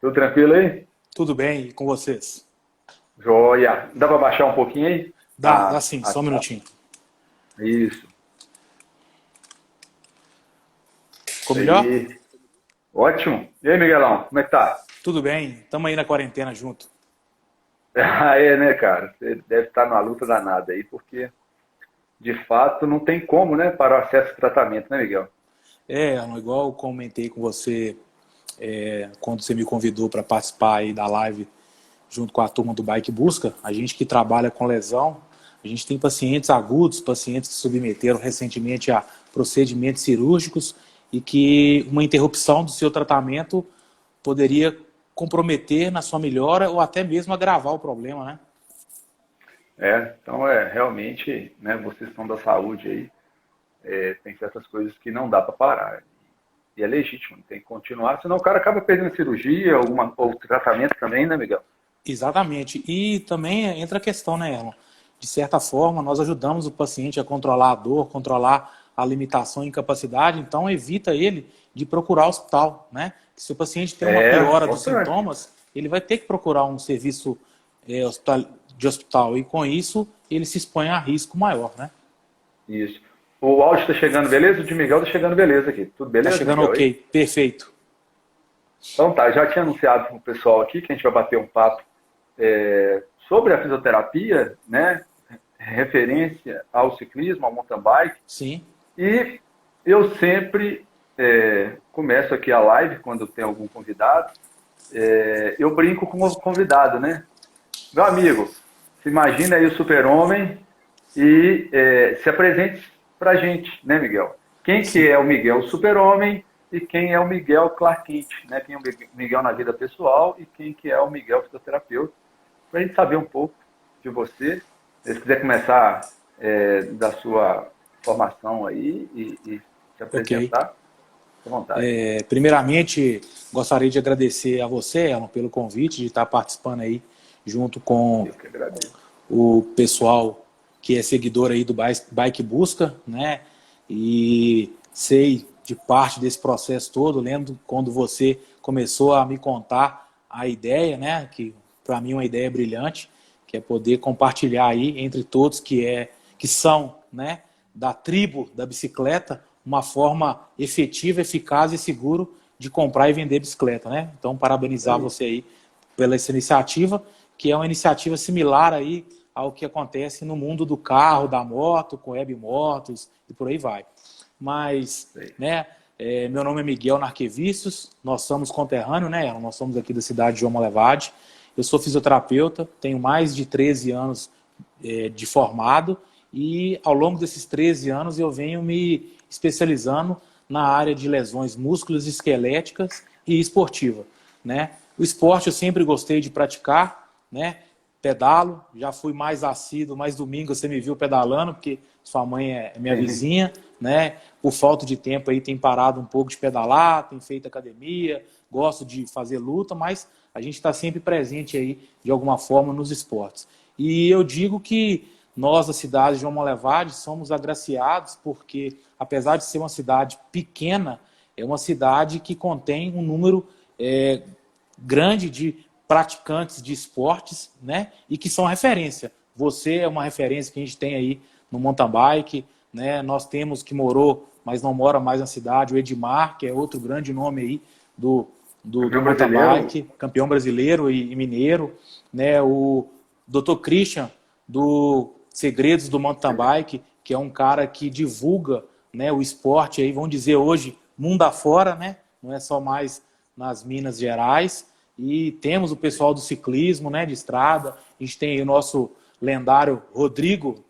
Tudo tranquilo aí? Tudo bem, e com vocês? Joia. Dá para baixar um pouquinho aí? Dá sim, só um minutinho. Isso. Ficou Isso melhor? aí. Ótimo. E aí, Miguelão, como é que tá? Tudo bem, estamos aí na quarentena junto. Ah, é, né, cara? Você deve estar numa luta danada aí, porque de fato não tem como, né, para o acesso ao tratamento, né, Miguel? Arno, igual eu comentei com você quando você me convidou para participar aí da live junto com a turma do Bike Busca, a gente que trabalha com lesão, a gente tem pacientes agudos, pacientes que submeteram recentemente a procedimentos cirúrgicos e que uma interrupção do seu tratamento poderia comprometer na sua melhora ou até mesmo agravar o problema, né? Então realmente, né, vocês estão da saúde aí, tem certas coisas que não dá para parar. E é legítimo, tem que continuar, senão o cara acaba perdendo a cirurgia, ou tratamento também, né, Miguel? Exatamente. E também entra a questão, né, Erlon? De certa forma, nós ajudamos o paciente a controlar a dor, controlar a limitação e incapacidade, então evita ele de procurar o hospital, né? Se o paciente tem uma piora dos Importante. sintomas, ele vai ter que procurar um serviço de hospital e com isso ele se expõe a risco maior, né? Isso. O áudio está chegando beleza? O de Miguel está chegando beleza aqui. Tudo Tá beleza, chegando Miguel? Aí? ok, perfeito. Então tá, já tinha anunciado para o pessoal aqui que a gente vai bater um papo sobre a fisioterapia, né? Referência ao ciclismo, ao mountain bike. Sim, E eu sempre começo aqui a live quando tem algum convidado. Eu brinco com o convidado, né? Meu amigo, se imagina aí o super-homem e se apresente pra gente, né, Miguel? Quem que sim. é o Miguel super-homem e quem é o Miguel Clark Kent, né? Quem é o Miguel na vida pessoal e quem que é o Miguel fisioterapeuta, para a gente saber um pouco de você. Se quiser começar da sua formação aí e se Ok. apresentar, fique à vontade. Primeiramente, gostaria de agradecer a você, Erlon, pelo convite de estar participando aí junto com Eu que agradeço. o pessoal que é seguidor aí do Bike Busca, né? E sei de parte desse processo todo, lembro quando você começou a me contar a ideia, né? Que para mim é uma ideia brilhante, que é poder compartilhar aí entre todos que são, né, da tribo da bicicleta, uma forma efetiva, eficaz e seguro de comprar e vender bicicleta, né? Então, parabenizar Aí. você aí pela essa iniciativa, que é uma iniciativa similar aí ao que acontece no mundo do carro, da moto, com web motos e por aí vai. Mas, Aí. né, meu nome é Miguel Narquevicius, nós somos conterrâneos, né? Nós somos aqui da cidade de João Molevade. Eu sou fisioterapeuta, tenho mais de 13 anos de formado e ao longo desses 13 anos eu venho me especializando na área de lesões musculoesqueléticas e esportiva, né? O esporte eu sempre gostei de praticar, né? Pedalo, já fui mais assíduo, mais domingo você me viu pedalando, porque sua mãe é minha vizinha, né? Por falta de tempo aí tem parado um pouco de pedalar, tem feito academia, gosto de fazer luta, mas a gente está sempre presente aí de alguma forma nos esportes. E eu digo que nós, da cidade de João Molevade, somos agraciados porque, apesar de ser uma cidade pequena, é uma cidade que contém um número grande de praticantes de esportes, né? E que são referência. Você é uma referência que a gente tem aí no mountain bike, né? Nós temos que morou, mas não mora mais na cidade, o Edmar, que é outro grande nome aí do Campeão mountain brasileiro, bike, campeão brasileiro e mineiro, né? O Dr. Christian, do Segredos do Mountain Bike, que é um cara que divulga, né, o esporte aí, vamos dizer hoje, mundo afora, né? Não é só mais nas Minas Gerais. E temos o pessoal do ciclismo, né, de estrada. A gente tem o nosso lendário Rodrigo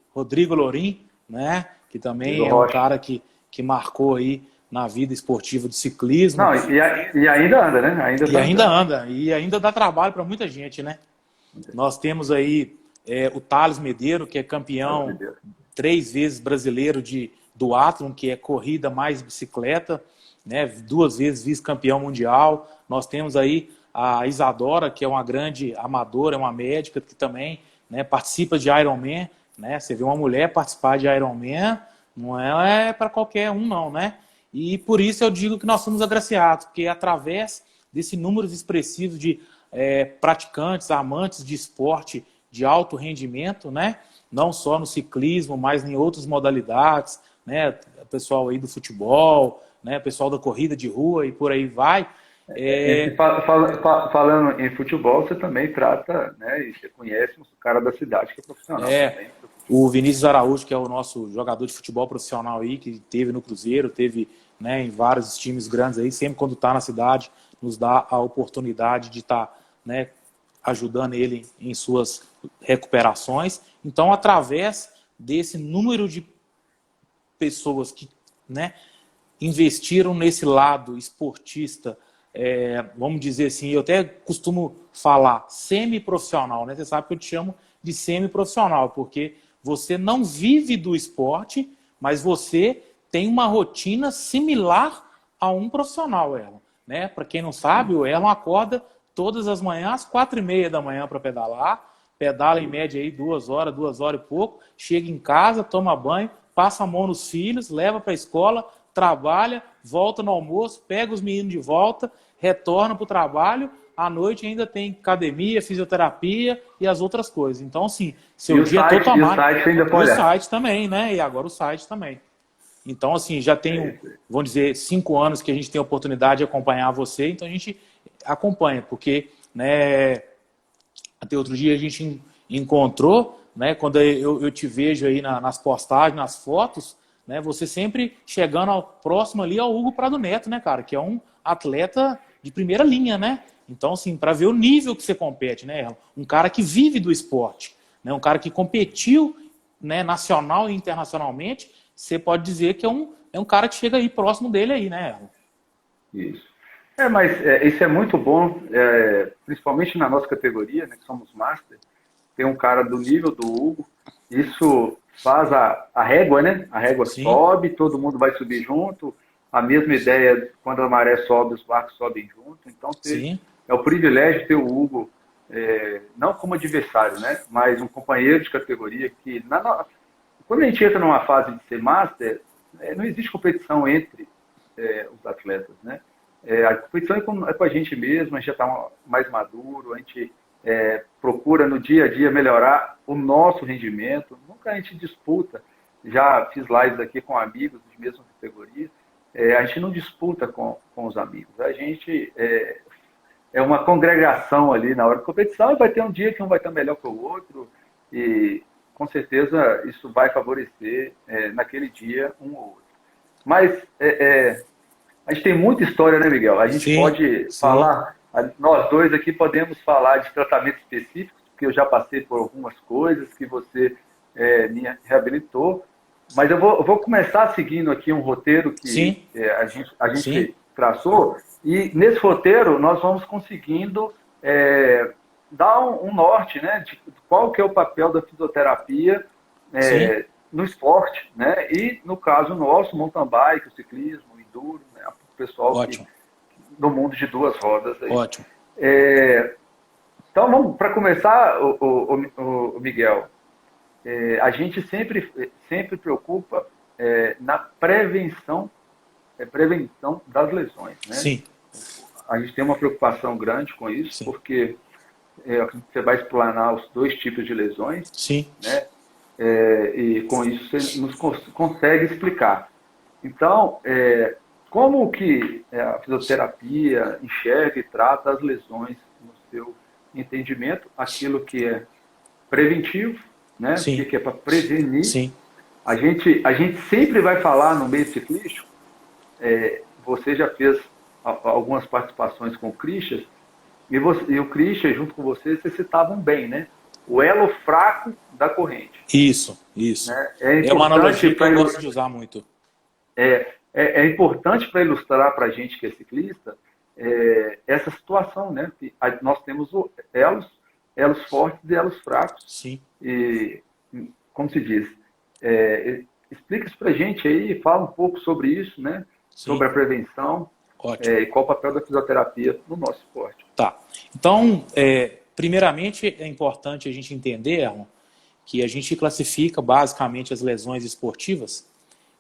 Lorim, né, que Diego também é um Rocha. cara que marcou aí na vida esportiva do ciclismo. Não, e ainda anda, né? Ainda E está ainda andando. anda, e ainda dá trabalho para muita gente, né? Nós temos aí o Thales Medeiro, que é Fala, campeão Deus. 3 vezes brasileiro de duatlon, que é corrida mais bicicleta, né? 2 vezes vice-campeão mundial. Nós temos aí a Isadora, que é uma grande amadora, é uma médica que também, né, participa de Ironman, né? Você vê uma mulher participar de Ironman, não é para qualquer um não, né? E por isso eu digo que nós somos agraciados, porque através desse número expressivo de praticantes, amantes de esporte de alto rendimento, né? Não só no ciclismo, mas em outras modalidades, né? O pessoal aí do futebol, né? O pessoal da corrida de rua e por aí vai. Falando em futebol, você também trata, né? E você conhece um cara da cidade que é profissional também. O Vinícius Araújo, que é o nosso jogador de futebol profissional aí, que teve no Cruzeiro, teve, né, em vários times grandes aí, sempre quando está na cidade, nos dá a oportunidade de estar, né, ajudando ele em suas recuperações. Então, através desse número de pessoas que, né, investiram nesse lado esportista, vamos dizer assim, eu até costumo falar semi-profissional, né? Você sabe que eu te chamo de semi-profissional, porque você não vive do esporte, mas você tem uma rotina similar a um profissional, Erlon, né? Para quem não sabe, o Erlon acorda todas as manhãs às 4h30 da manhã para pedalar, pedala em média aí 2 horas, 2 horas e pouco, chega em casa, toma banho, passa a mão nos filhos, leva para a escola, trabalha, volta no almoço, pega os meninos de volta, retorna para o trabalho, à noite ainda tem academia, fisioterapia e as outras coisas. Então, assim, seu dia é totalmente... E o site ainda pode olhar. O site também, né? E agora o site também. Então, assim, já tenho, vamos dizer, 5 anos que a gente tem a oportunidade de acompanhar você, então a gente acompanha, porque, né, até outro dia a gente encontrou, né, quando eu te vejo aí nas postagens, nas fotos, né, você sempre chegando próximo ali ao Hugo Prado Neto, né, cara, que é um atleta de primeira linha, né? Então, assim, para ver o nível que você compete, né, Erlon? Um cara que vive do esporte, né, um cara que competiu, né, nacional e internacionalmente, você pode dizer que é um cara que chega aí próximo dele aí, né, Erlon? Isso. Mas isso é muito bom, principalmente na nossa categoria, né, que somos Master, tem um cara do nível do Hugo, isso faz a régua, né? A régua Sim. sobe, todo mundo vai subir junto, a mesma ideia, quando a maré sobe, os barcos sobem junto, então é o privilégio de ter o Hugo, não como adversário, né? Mas um companheiro de categoria que, quando a gente entra numa fase de ser Master, não existe competição entre os atletas, né? A competição é com a gente mesmo, a gente já está mais maduro, a gente procura no dia a dia melhorar o nosso rendimento, nunca a gente disputa, já fiz lives aqui com amigos de mesma categoria, a gente não disputa com os amigos, a gente é uma congregação ali na hora da competição e vai ter um dia que um vai estar melhor que o outro e com certeza isso vai favorecer naquele dia um ou outro. Mas a gente tem muita história, né, Miguel? A gente pode falar, nós dois aqui podemos falar de tratamentos específicos, porque eu já passei por algumas coisas que você me reabilitou, mas eu vou começar seguindo aqui um roteiro que a gente traçou, e nesse roteiro nós vamos conseguindo dar um norte, né, de qual que é o papel da fisioterapia no esporte, né, e no caso nosso, mountain bike, o ciclismo, o enduro, né, o pessoal do mundo de 2 rodas. Aí. Ótimo. Então, vamos para começar, o Miguel, a gente sempre preocupa na prevenção das lesões, né? Sim. A gente tem uma preocupação grande com isso, porque você vai explanar os 2 tipos de lesões, né? E com isso você nos consegue explicar. Então, como que a fisioterapia enxerga e trata as lesões no seu entendimento, aquilo que é preventivo, né? O que é para prevenir. Sim. A gente sempre vai falar no meio ciclístico, você já fez algumas participações com o Christian, e o Christian, junto com você citavam bem, né? O elo fraco da corrente. Isso. Né? É uma analogia que eu gosto de usar muito. É importante para ilustrar para a gente que é ciclista essa situação, né? Que nós temos elos fortes e elos fracos. Sim. E, como se diz, explica isso para a gente aí, fala um pouco sobre isso, né? Sobre a prevenção. E qual o papel da fisioterapia no nosso esporte. Tá. Então, primeiramente é importante a gente entender, Erlon, que a gente classifica basicamente as lesões esportivas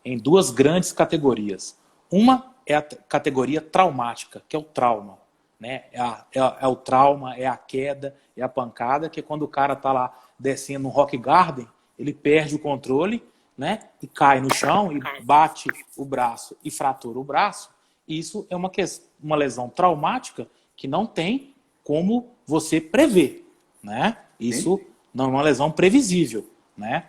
em 2 grandes categorias. Uma é a categoria traumática, que é o trauma, né? É o trauma, é a queda, é a pancada, que é quando o cara está lá descendo no Rock Garden, ele perde o controle, né? E cai no chão e bate o braço e fratura o braço. Isso é uma lesão traumática que não tem como você prever, né? Isso não é uma lesão previsível, né?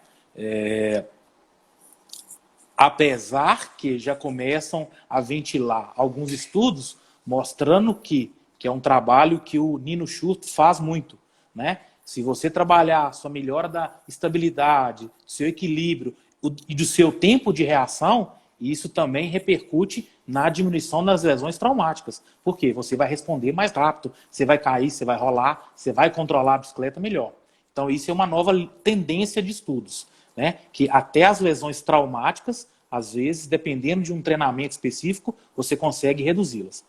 Apesar que já começam a ventilar alguns estudos mostrando que é um trabalho que o Nino Schurter faz muito, né? Se você trabalhar a sua melhora da estabilidade, do seu equilíbrio e do seu tempo de reação, isso também repercute na diminuição das lesões traumáticas. Por quê? Você vai responder mais rápido, você vai cair, você vai rolar, você vai controlar a bicicleta melhor. Então, isso é uma nova tendência de estudos, né? Que até as lesões traumáticas, às vezes, dependendo de um treinamento específico, você consegue reduzi-las.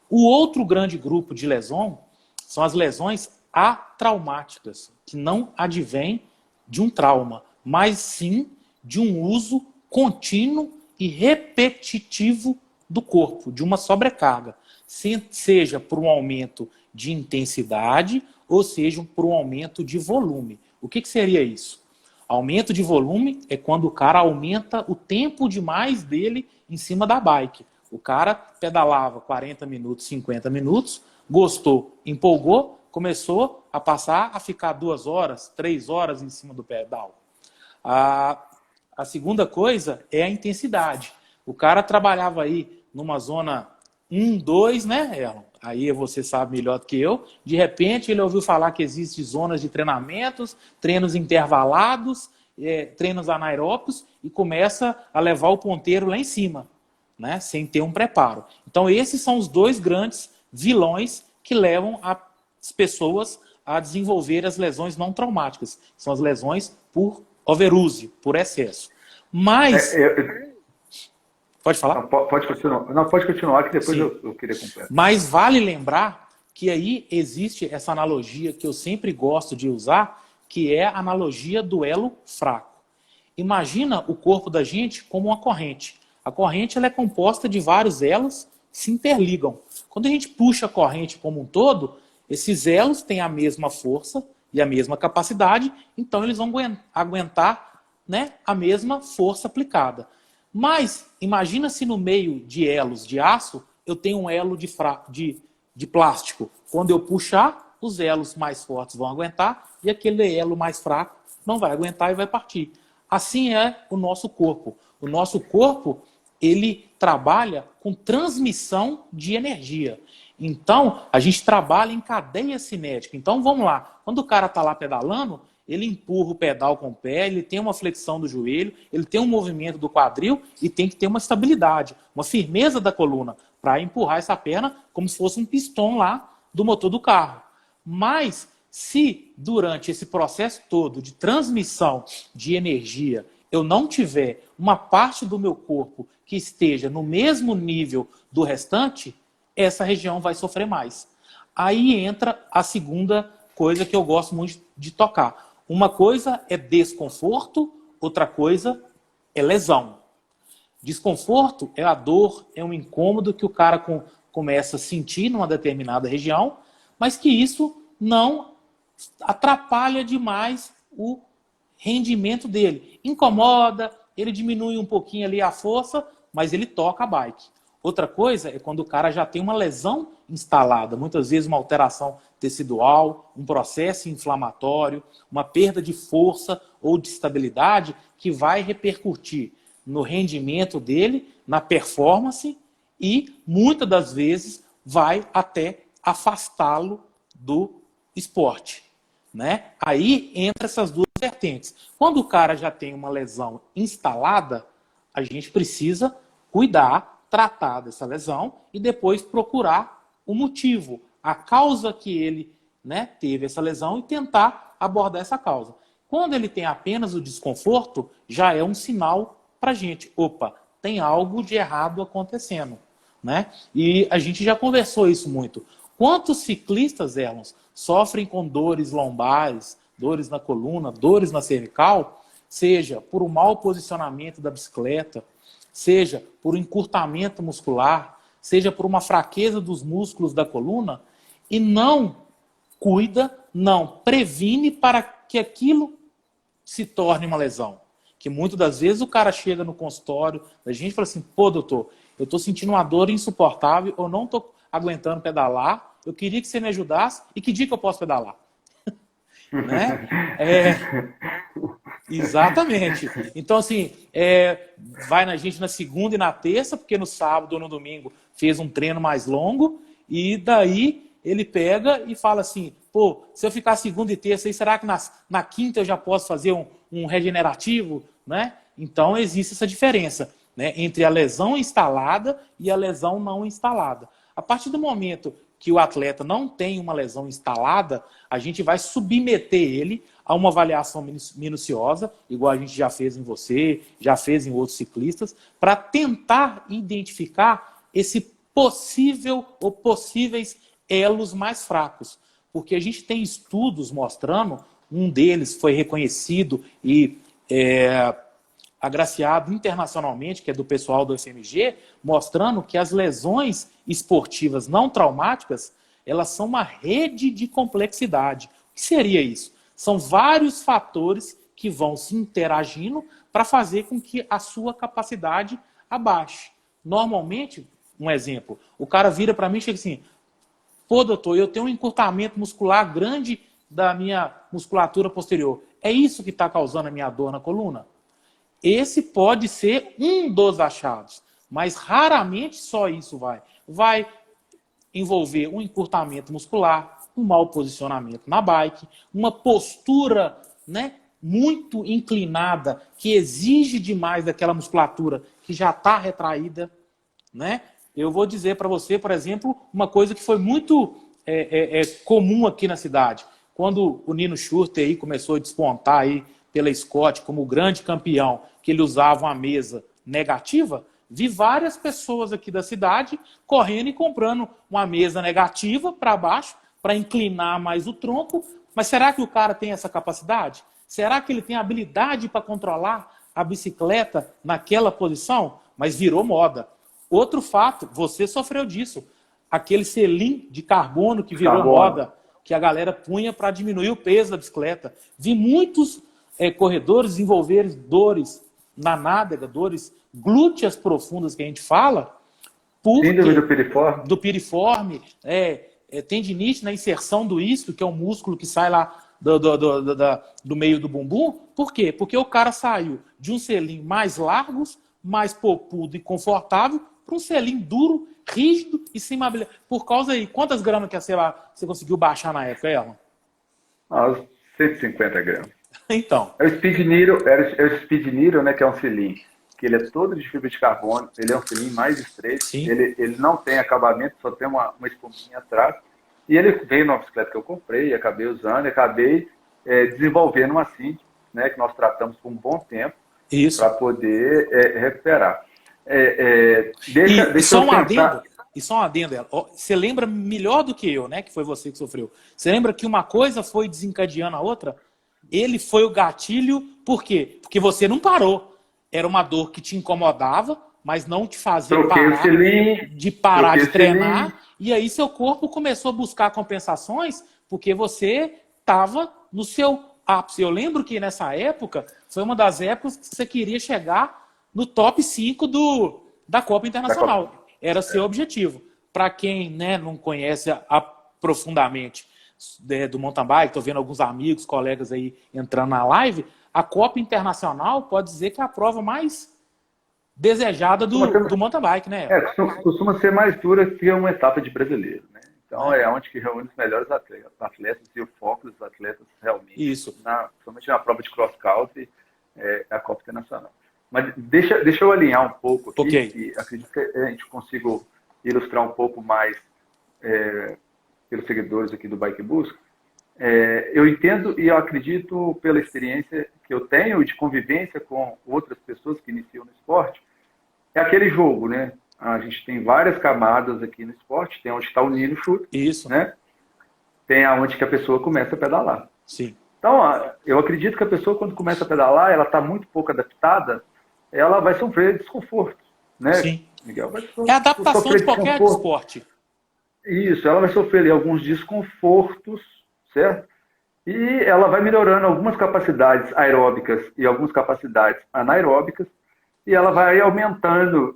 O outro grande grupo de lesão são as lesões atraumáticas, que não advêm de um trauma, mas sim de um uso contínuo e repetitivo do corpo, de uma sobrecarga, seja por um aumento de intensidade ou seja por um aumento de volume. O que seria isso? Aumento de volume é quando o cara aumenta o tempo demais dele em cima da bike. O cara pedalava 40 minutos, 50 minutos, gostou, empolgou, começou a passar a ficar 2 horas, 3 horas em cima do pedal. A segunda coisa é a intensidade. O cara trabalhava aí numa zona 1, 2, né, Erlon? Aí você sabe melhor do que eu. De repente ele ouviu falar que existem zonas de treinamentos, treinos intervalados, treinos anaeróbios e começa a levar o ponteiro lá em cima, né, sem ter um preparo. Então esses são os dois grandes vilões que levam as pessoas a desenvolver as lesões não traumáticas. São as lesões por overuse, por excesso. Mas... Pode falar? Não, pode continuar. Não, pode continuar, que depois eu queria completar. Mas vale lembrar que aí existe essa analogia que eu sempre gosto de usar, que é a analogia do elo fraco. Imagina o corpo da gente como uma corrente. A corrente ela é composta de vários elos que se interligam. Quando a gente puxa a corrente como um todo, esses elos têm a mesma força e a mesma capacidade, então eles vão aguentar, né, a mesma força aplicada. Mas imagina se no meio de elos de aço eu tenho um elo de plástico. Quando eu puxar, os elos mais fortes vão aguentar e aquele elo mais fraco não vai aguentar e vai partir. Assim é o nosso corpo. O nosso corpo, ele trabalha com transmissão de energia. Então, a gente trabalha em cadeia cinética. Então, vamos lá. Quando o cara está lá pedalando, ele empurra o pedal com o pé, ele tem uma flexão do joelho, ele tem um movimento do quadril e tem que ter uma estabilidade, uma firmeza da coluna para empurrar essa perna como se fosse um pistão lá do motor do carro. Mas, se durante esse processo todo de transmissão de energia eu não tiver uma parte do meu corpo que esteja no mesmo nível do restante, essa região vai sofrer mais. Aí entra a segunda coisa que eu gosto muito de tocar. Uma coisa é desconforto, outra coisa é lesão. Desconforto é a dor, é um incômodo que o cara começa a sentir numa determinada região, mas que isso não atrapalha demais o rendimento dele. Incomoda, ele diminui um pouquinho ali a força, mas ele toca a bike. Outra coisa é quando o cara já tem uma lesão instalada, muitas vezes uma alteração tecidual, um processo inflamatório, uma perda de força ou de estabilidade que vai repercutir no rendimento dele, na performance e, muitas das vezes, vai até afastá-lo do esporte, né? Aí entra essas duas vertentes. Quando o cara já tem uma lesão instalada, a gente precisa cuidar, tratar dessa lesão e depois procurar o motivo, a causa que ele, né, teve essa lesão e tentar abordar essa causa. Quando ele tem apenas o desconforto, já é um sinal para a gente. Opa, tem algo de errado acontecendo, né? E a gente já conversou isso muito. Quantos ciclistas, Erlon, sofrem com dores lombares, dores na coluna, dores na cervical, seja por um mau posicionamento da bicicleta, seja por um encurtamento muscular, seja por uma fraqueza dos músculos da coluna, e não cuida, não previne para que aquilo se torne uma lesão. Que muitas das vezes o cara chega no consultório da gente e fala assim, pô, doutor, eu estou sentindo uma dor insuportável, eu não estou aguentando pedalar, eu queria que você me ajudasse, e que dia que eu posso pedalar? Né? Exatamente. Então, assim, vai na gente na segunda e na terça, porque no sábado ou no domingo fez um treino mais longo, e daí ele pega e fala assim, pô, se eu ficar segunda e terça, aí, será que na quinta eu já posso fazer um regenerativo? Né? Então, existe essa diferença, né, entre a lesão instalada e a lesão não instalada. A partir do momento que o atleta não tem uma lesão instalada, a gente vai submeter ele a uma avaliação minuciosa, igual a gente já fez em você, já fez em outros ciclistas, para tentar identificar esse possível ou possíveis elos mais fracos. Porque a gente tem estudos mostrando, um deles foi reconhecido e agraciado internacionalmente, que é do pessoal do FMG, mostrando que as lesões esportivas não traumáticas, elas são uma rede de complexidade. O que seria isso? São vários fatores que vão se interagindo para fazer com que a sua capacidade abaixe. Normalmente, um exemplo, o cara vira para mim e chega assim, pô, doutor, eu tenho um encurtamento muscular grande da minha musculatura posterior. É isso que está causando a minha dor na coluna? Esse pode ser um dos achados, mas raramente só isso vai envolver um encurtamento muscular, um mau posicionamento na bike, uma postura, né, muito inclinada, que exige demais daquela musculatura que já está retraída. Né? Eu vou dizer para você, por exemplo, uma coisa que foi muito comum aqui na cidade. Quando o Nino Schurter aí começou a despontar aí pela Scott como o grande campeão, que ele usava uma mesa negativa, vi várias pessoas aqui da cidade correndo e comprando uma mesa negativa para baixo, para inclinar mais o tronco. Mas será que o cara tem essa capacidade? Será que ele tem habilidade para controlar a bicicleta naquela posição? Mas virou moda. Outro fato, você sofreu disso. Aquele selim de carbono que virou moda, que a galera punha para diminuir o peso da bicicleta. Vi muitos corredores desenvolverem dores na nádega, dores glúteas profundas que a gente fala, síndrome do piriforme. Do piriforme, tendinite na inserção do isquio, que é um músculo que sai lá do meio do bumbum. Por quê? Porque o cara saiu de um selim mais largos, mais popudo e confortável, para um selim duro, rígido e sem mobilidade. Por causa aí, quantas gramas que você conseguiu baixar na época, Erlon? 150 gramas. Então. É o Speed Needle, né, que é um selim, que ele é todo de fibra de carbono, ele é um selim mais estreito, ele não tem acabamento, só tem uma espuminha atrás, e ele veio numa bicicleta que eu comprei, acabei usando, acabei desenvolvendo uma cinta, né, que nós tratamos por um bom tempo, para poder recuperar. Só um adendo, você lembra melhor do que eu, né, que foi você que sofreu. Você lembra que uma coisa foi desencadeando a outra? Ele foi o gatilho, por quê? Porque você não parou. Era uma dor que te incomodava, mas não te fazia parar de treinar. E aí seu corpo começou a buscar compensações, porque você estava no seu ápice. Eu lembro que nessa época, foi uma das épocas que você queria chegar no top 5 da Copa Internacional. Era seu objetivo. Para quem, né, não conhece profundamente do mountain bike, estou vendo alguns amigos, colegas aí entrando na live, a Copa Internacional pode dizer que é a prova mais desejada do mountain bike, né? Costuma ser mais dura que uma etapa de brasileiro, né? Então é onde que reúne os melhores atletas e o foco dos atletas realmente. Isso. Principalmente na prova de cross country, a Copa Internacional. Mas deixa eu alinhar um pouco aqui, okay. E acredito que a gente consiga ilustrar um pouco mais pelos seguidores aqui do Bike Busca. Eu entendo e eu acredito, pela experiência que eu tenho de convivência com outras pessoas que iniciam no esporte, é aquele jogo, né? A gente tem várias camadas aqui no esporte, tem onde está o Nino Schurter, isso, né? Tem aonde que a pessoa começa a pedalar. Sim. Então, eu acredito que a pessoa, quando começa a pedalar, ela está muito pouco adaptada, ela vai sofrer desconforto, né? Sim. Miguel, é a adaptação de qualquer esporte. Isso, ela vai sofrer ali alguns desconfortos, certo? E ela vai melhorando algumas capacidades aeróbicas e algumas capacidades anaeróbicas, e ela vai aumentando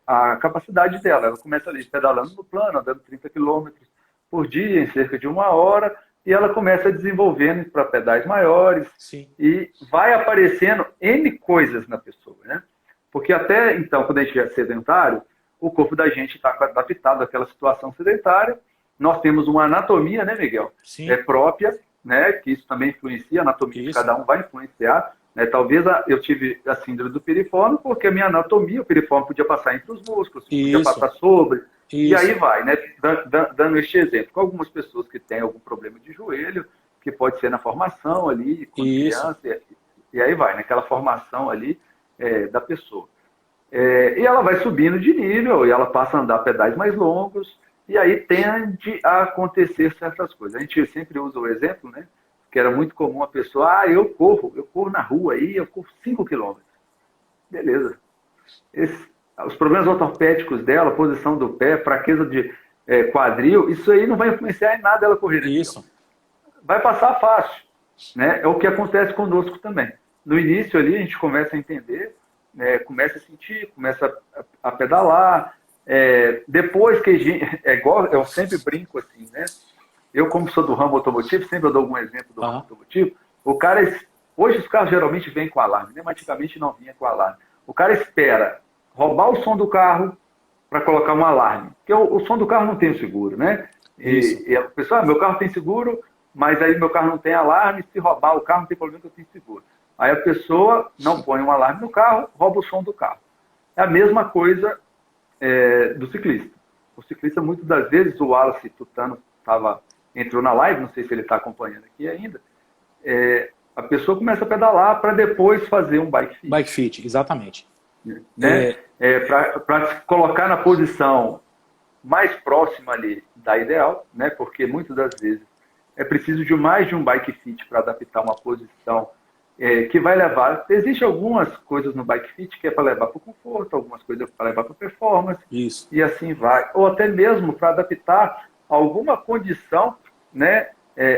a capacidade dela. Ela começa ali pedalando no plano, andando 30 quilômetros por dia, em cerca de 1 hora, e ela começa desenvolvendo para pedais maiores, Sim. e vai aparecendo N coisas na pessoa, né? Porque até então, quando a gente é sedentário, o corpo da gente está adaptado àquela situação sedentária. Nós temos uma anatomia, né, Miguel? Sim. Própria, né? Que isso também influencia, a anatomia de Isso. cada um vai influenciar. Né? Talvez eu tive a síndrome do piriforme, porque a minha anatomia, o piriforme podia passar entre os músculos, podia Isso. passar sobre, e aí Isso. vai, né? Dando este exemplo. Com algumas pessoas que têm algum problema de joelho, que pode ser na formação ali, quando Isso. criança, e aí vai, naquela formação ali da pessoa. E ela vai subindo de nível, e ela passa a andar pedais mais longos, e aí tende a acontecer certas coisas. A gente sempre usa o exemplo, né? Que era muito comum a pessoa, eu corro na rua aí, eu corro 5 quilômetros. Beleza. Os problemas ortopédicos dela, posição do pé, fraqueza de quadril, isso aí não vai influenciar em nada ela correr. Isso. Vai passar fácil. Né? É o que acontece conosco também. No início ali, a gente começa a entender, começa a sentir, começa a pedalar. Depois que a gente. É igual, eu sempre brinco assim, né? Eu, como sou do ramo automotivo, sempre eu dou algum exemplo do ramo automotivo. O cara. Hoje os carros geralmente vêm com alarme, né? Antigamente não vinha com alarme. O cara espera roubar o som do carro para colocar um alarme. Porque o som do carro não tem o seguro, né? E a pessoa, meu carro tem seguro, mas aí meu carro não tem alarme, se roubar o carro não tem problema que eu tenho seguro. Aí a pessoa não põe um alarme no carro, rouba o som do carro. É a mesma coisa do ciclista. O ciclista, muitas das vezes, o Wallace Tutano entrou na live, não sei se ele está acompanhando aqui ainda, a pessoa começa a pedalar para depois fazer um bike fit. Bike fit, exatamente. Né? Para se colocar na posição mais próxima ali da ideal, né? Porque muitas das vezes é preciso de mais de um bike fit para adaptar uma posição que vai levar. Existem algumas coisas no bike fit que é para levar para o conforto, algumas coisas para levar para a performance, Isso. E assim vai. Ou até mesmo para adaptar alguma condição, né,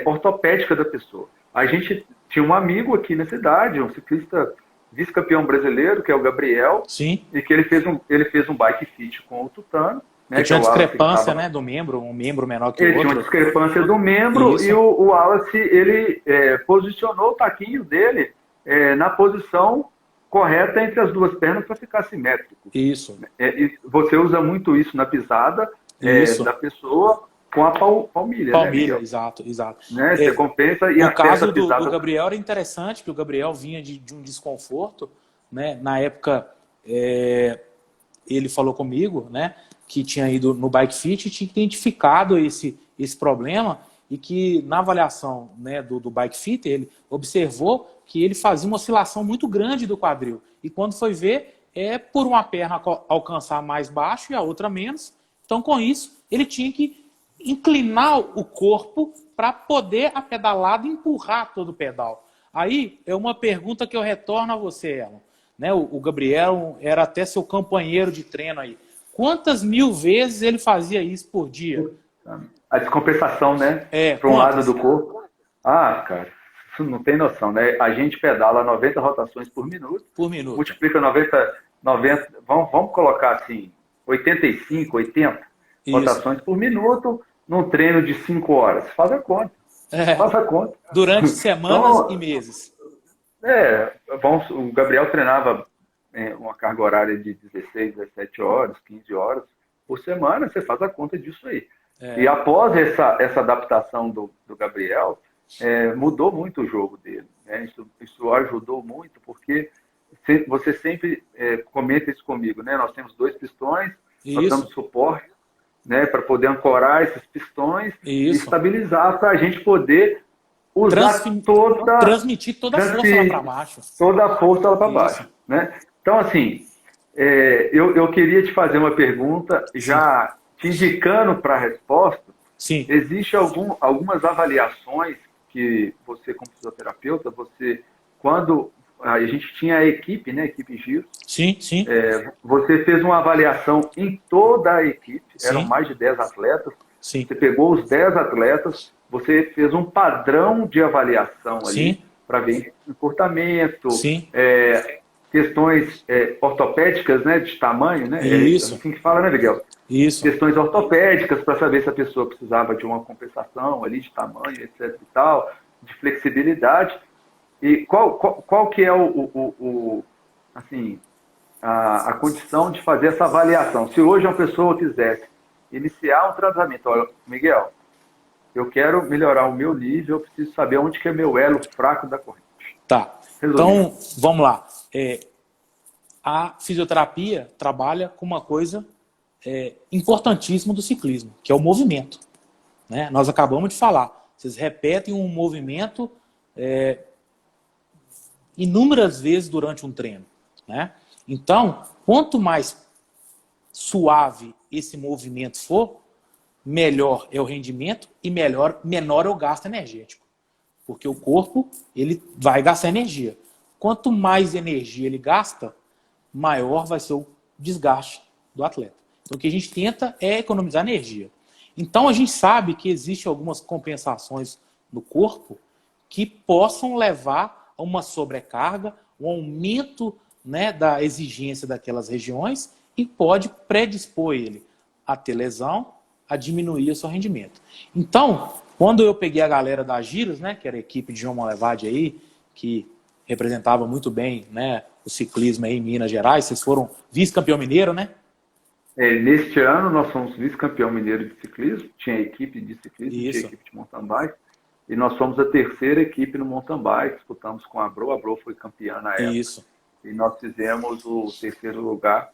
ortopédica da pessoa. A gente tinha um amigo aqui na cidade, um ciclista vice-campeão brasileiro, que é o Gabriel, Sim. E que ele fez um bike fit com o Tutano. Né, tinha uma discrepância, né, do membro, um membro menor que o outro. Ele tinha uma discrepância do membro. Isso. E o Wallace, ele posicionou o taquinho dele na posição correta entre as duas pernas para ficar simétrico. Isso. E você usa muito isso na pisada da pessoa com a palmilha. Palmilha, né, exato. Né? Você compensa e o caso do Gabriel era interessante, que o Gabriel vinha de um desconforto, né? Na época, ele falou comigo, né, que tinha ido no Bike Fit e tinha identificado esse problema e que na avaliação, né, do Bike Fit ele observou que ele fazia uma oscilação muito grande do quadril. E quando foi ver, por uma perna alcançar mais baixo e a outra menos. Então, com isso, ele tinha que inclinar o corpo para poder a pedalada empurrar todo o pedal. Aí é uma pergunta que eu retorno a você, Elon. Né, o Gabriel era até seu companheiro de treino aí. Quantas mil vezes ele fazia isso por dia? A descompensação, né? Para um lado do corpo. Cara, isso não tem noção, né? A gente pedala 90 rotações por minuto. Por minuto. Multiplica 90 vamos colocar assim, 85, 80 rotações por minuto num treino de 5 horas. Faz a conta. Faz a conta. Durante semanas e meses. O Gabriel treinava uma carga horária de 16, 17 horas, 15 horas por semana, você faz a conta disso aí. E após essa adaptação do Gabriel, mudou muito o jogo dele. Né? Isso ajudou muito, porque você sempre comenta isso comigo, né? Nós temos 2 pistões, nós damos suporte, né, para poder ancorar esses pistões e estabilizar para a gente poder transmitir toda a força lá para baixo. Toda a força lá para baixo. Né? Então, assim, eu queria te fazer uma pergunta, já te indicando para a resposta. Sim. Existem algumas avaliações que você, como fisioterapeuta, quando a gente tinha a equipe, né, a equipe Giro. Sim. Você fez uma avaliação em toda a equipe, eram mais de 10 atletas. Sim. Você pegou os 10 atletas, você fez um padrão de avaliação ali Sim. para ver comportamento, Sim. questões ortopédicas, né, de tamanho, né? É Isso. assim que fala, né, Miguel? Isso. Questões ortopédicas para saber se a pessoa precisava de uma compensação ali de tamanho, etc e tal, de flexibilidade. E qual que é assim, a condição de fazer essa avaliação? Se hoje uma pessoa quisesse iniciar um tratamento, olha, Miguel, eu quero melhorar o meu nível, eu preciso saber onde que é meu elo fraco da corrente. Tá. Resumindo. Então, vamos lá. A fisioterapia trabalha com uma coisa importantíssima do ciclismo, que é o movimento. Né? Nós acabamos de falar. Vocês repetem um movimento inúmeras vezes durante um treino. Né? Então, quanto mais suave esse movimento for, melhor é o rendimento e menor é o gasto energético. Porque o corpo ele vai gastar energia. Quanto mais energia ele gasta, maior vai ser o desgaste do atleta. Então, o que a gente tenta é economizar energia. Então, a gente sabe que existem algumas compensações no corpo que possam levar a uma sobrecarga, um aumento, né, da exigência daquelas regiões e pode predispor ele a ter lesão, a diminuir o seu rendimento. Então, quando eu peguei a galera da Giros, né, que era a equipe de João Malevade aí, que representava muito bem, né, o ciclismo aí em Minas Gerais, vocês foram vice-campeão mineiro, né? Neste ano nós fomos vice-campeão mineiro de ciclismo, tinha equipe de ciclismo, tinha Isso. equipe de mountain bike, e nós fomos a terceira equipe no mountain bike, disputamos com a Bro foi campeã na época. Isso. E nós fizemos o terceiro lugar,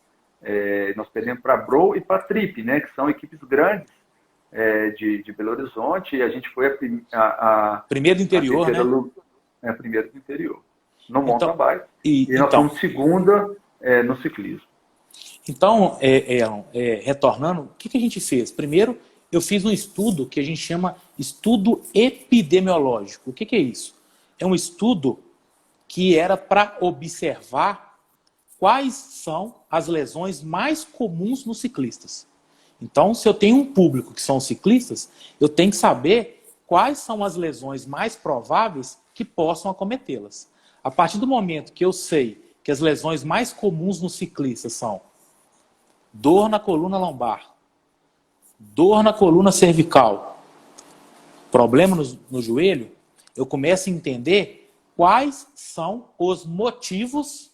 nós perdemos para a Bro e para a Trip, né, que são equipes grandes de Belo Horizonte, e a gente foi Primeiro do interior, né? A primeira do interior, no mountain Então, bike, e nós então, fomos segunda no ciclismo. Então, retornando, o que a gente fez? Primeiro, eu fiz um estudo que a gente chama estudo epidemiológico. O que é isso? É um estudo que era para observar quais são as lesões mais comuns nos ciclistas. Então, se eu tenho um público que são ciclistas, eu tenho que saber quais são as lesões mais prováveis que possam acometê-las. A partir do momento que eu sei que as lesões mais comuns nos ciclistas são dor na coluna lombar, dor na coluna cervical, problema no joelho, eu começo a entender quais são os motivos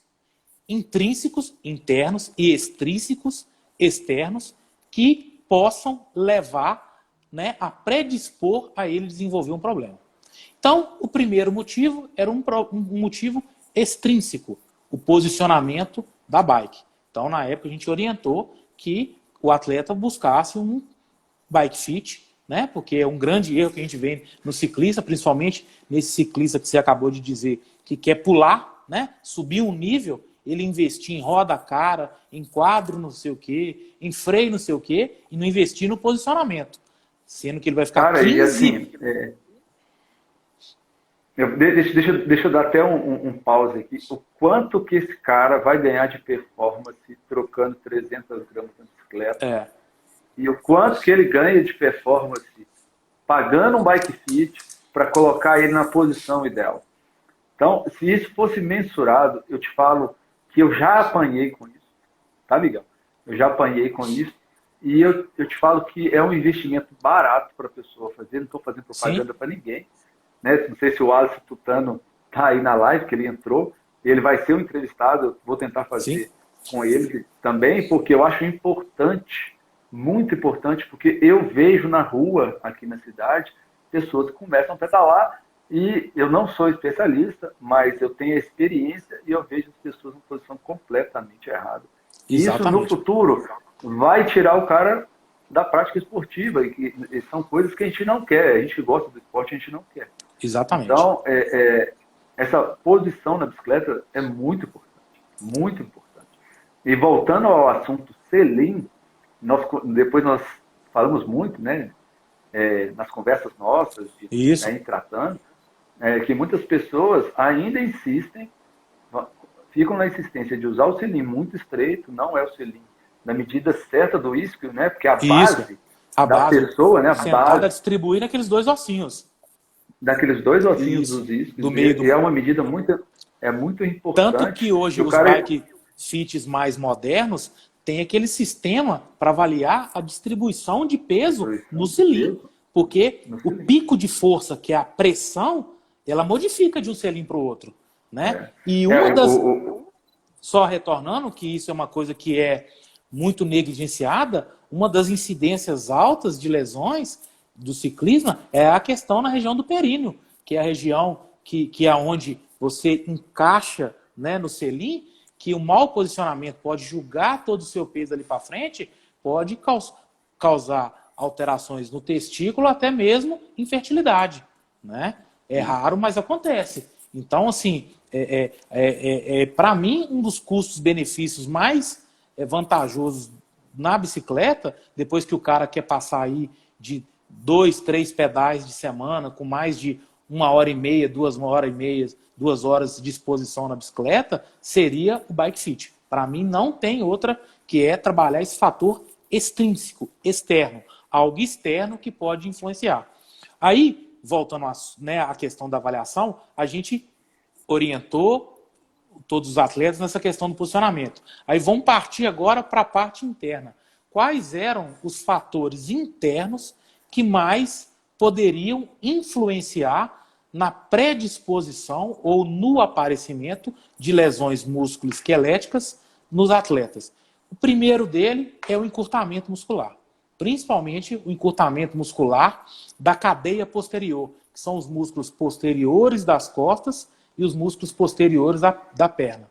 intrínsecos, internos e extrínsecos, externos, que possam levar, né, a predispor a ele desenvolver um problema. Então, o primeiro motivo era um motivo extrínseco, o posicionamento da bike. Então, na época, a gente orientou que o atleta buscasse um bike fit, né? Porque é um grande erro que a gente vê no ciclista, principalmente nesse ciclista que você acabou de dizer, que quer pular, né? Subir um nível, ele investir em roda cara, em quadro não sei o quê, em freio não sei o quê, e não investir no posicionamento. Sendo que ele vai ficar Cara, 15... e assim, deixa eu dar até um pause aqui. O quanto que esse cara vai ganhar de performance trocando 300 gramas de bicicleta e o quanto que ele ganha de performance pagando um bike fit para colocar ele na posição ideal. Então, se isso fosse mensurado, eu te falo que eu já apanhei com isso, tá, Miguel? Eu já apanhei com isso e eu te falo que é um investimento barato para a pessoa fazer, não estou fazendo propaganda para ninguém. Né? Não sei se o Alisson Tutano está aí na live, que ele entrou, ele vai ser um entrevistado, eu vou tentar fazer com ele também, porque eu acho importante, muito importante, porque eu vejo na rua, aqui na cidade, pessoas que começam a pedalar e eu não sou especialista, mas eu tenho a experiência e eu vejo as pessoas em posição completamente errada. E isso no futuro vai tirar o cara da prática esportiva, e são coisas que a gente não quer, a gente que gosta do esporte, a gente não quer. Exatamente. Então, essa posição na bicicleta é muito importante, muito importante. E voltando ao assunto selim, depois nós falamos muito, né, nas conversas nossas, em tratando, que muitas pessoas ainda insistem, ficam na insistência de usar o selim muito estreito, não é o selim na medida certa do isquio, né, porque a base A da base pessoa, né? A central base distribuir naqueles dois ossinhos. daqueles dois ossinhos Isso, dos isquios. do meio E é do... uma medida muito Tanto importante. que hoje E o os cara. bike fits mais modernos têm aquele sistema para avaliar a distribuição de peso no Distribuição de selim. peso Porque no o cilindro. pico de força, que é a pressão, ela modifica de um selim para o outro. Né? E É, uma das... Só retornando, que isso é uma coisa que é muito negligenciada, uma das incidências altas de lesões do ciclismo é a questão na região do períneo, que é a região que é onde você encaixa, né, no selim, que o mau posicionamento pode jogar todo o seu peso ali para frente, pode causar alterações no testículo, até mesmo infertilidade. Né? É raro, mas acontece. Então, assim, para mim, um dos custos-benefícios mais vantajosos na bicicleta, depois que o cara quer passar aí de 2, 3 pedais de semana, com mais de 1h30, 2h30, 2 horas de exposição na bicicleta, seria o bike fit. Para mim, não tem outra que é trabalhar esse fator extrínseco, externo, algo externo que pode influenciar. Aí, voltando à questão da avaliação, a gente orientou todos os atletas nessa questão do posicionamento. Aí vamos partir agora para a parte interna. Quais eram os fatores internos que mais poderiam influenciar na predisposição ou no aparecimento de lesões músculo-esqueléticas nos atletas? O primeiro dele é o encurtamento muscular, principalmente o encurtamento muscular da cadeia posterior, que são os músculos posteriores das costas e os músculos posteriores da perna,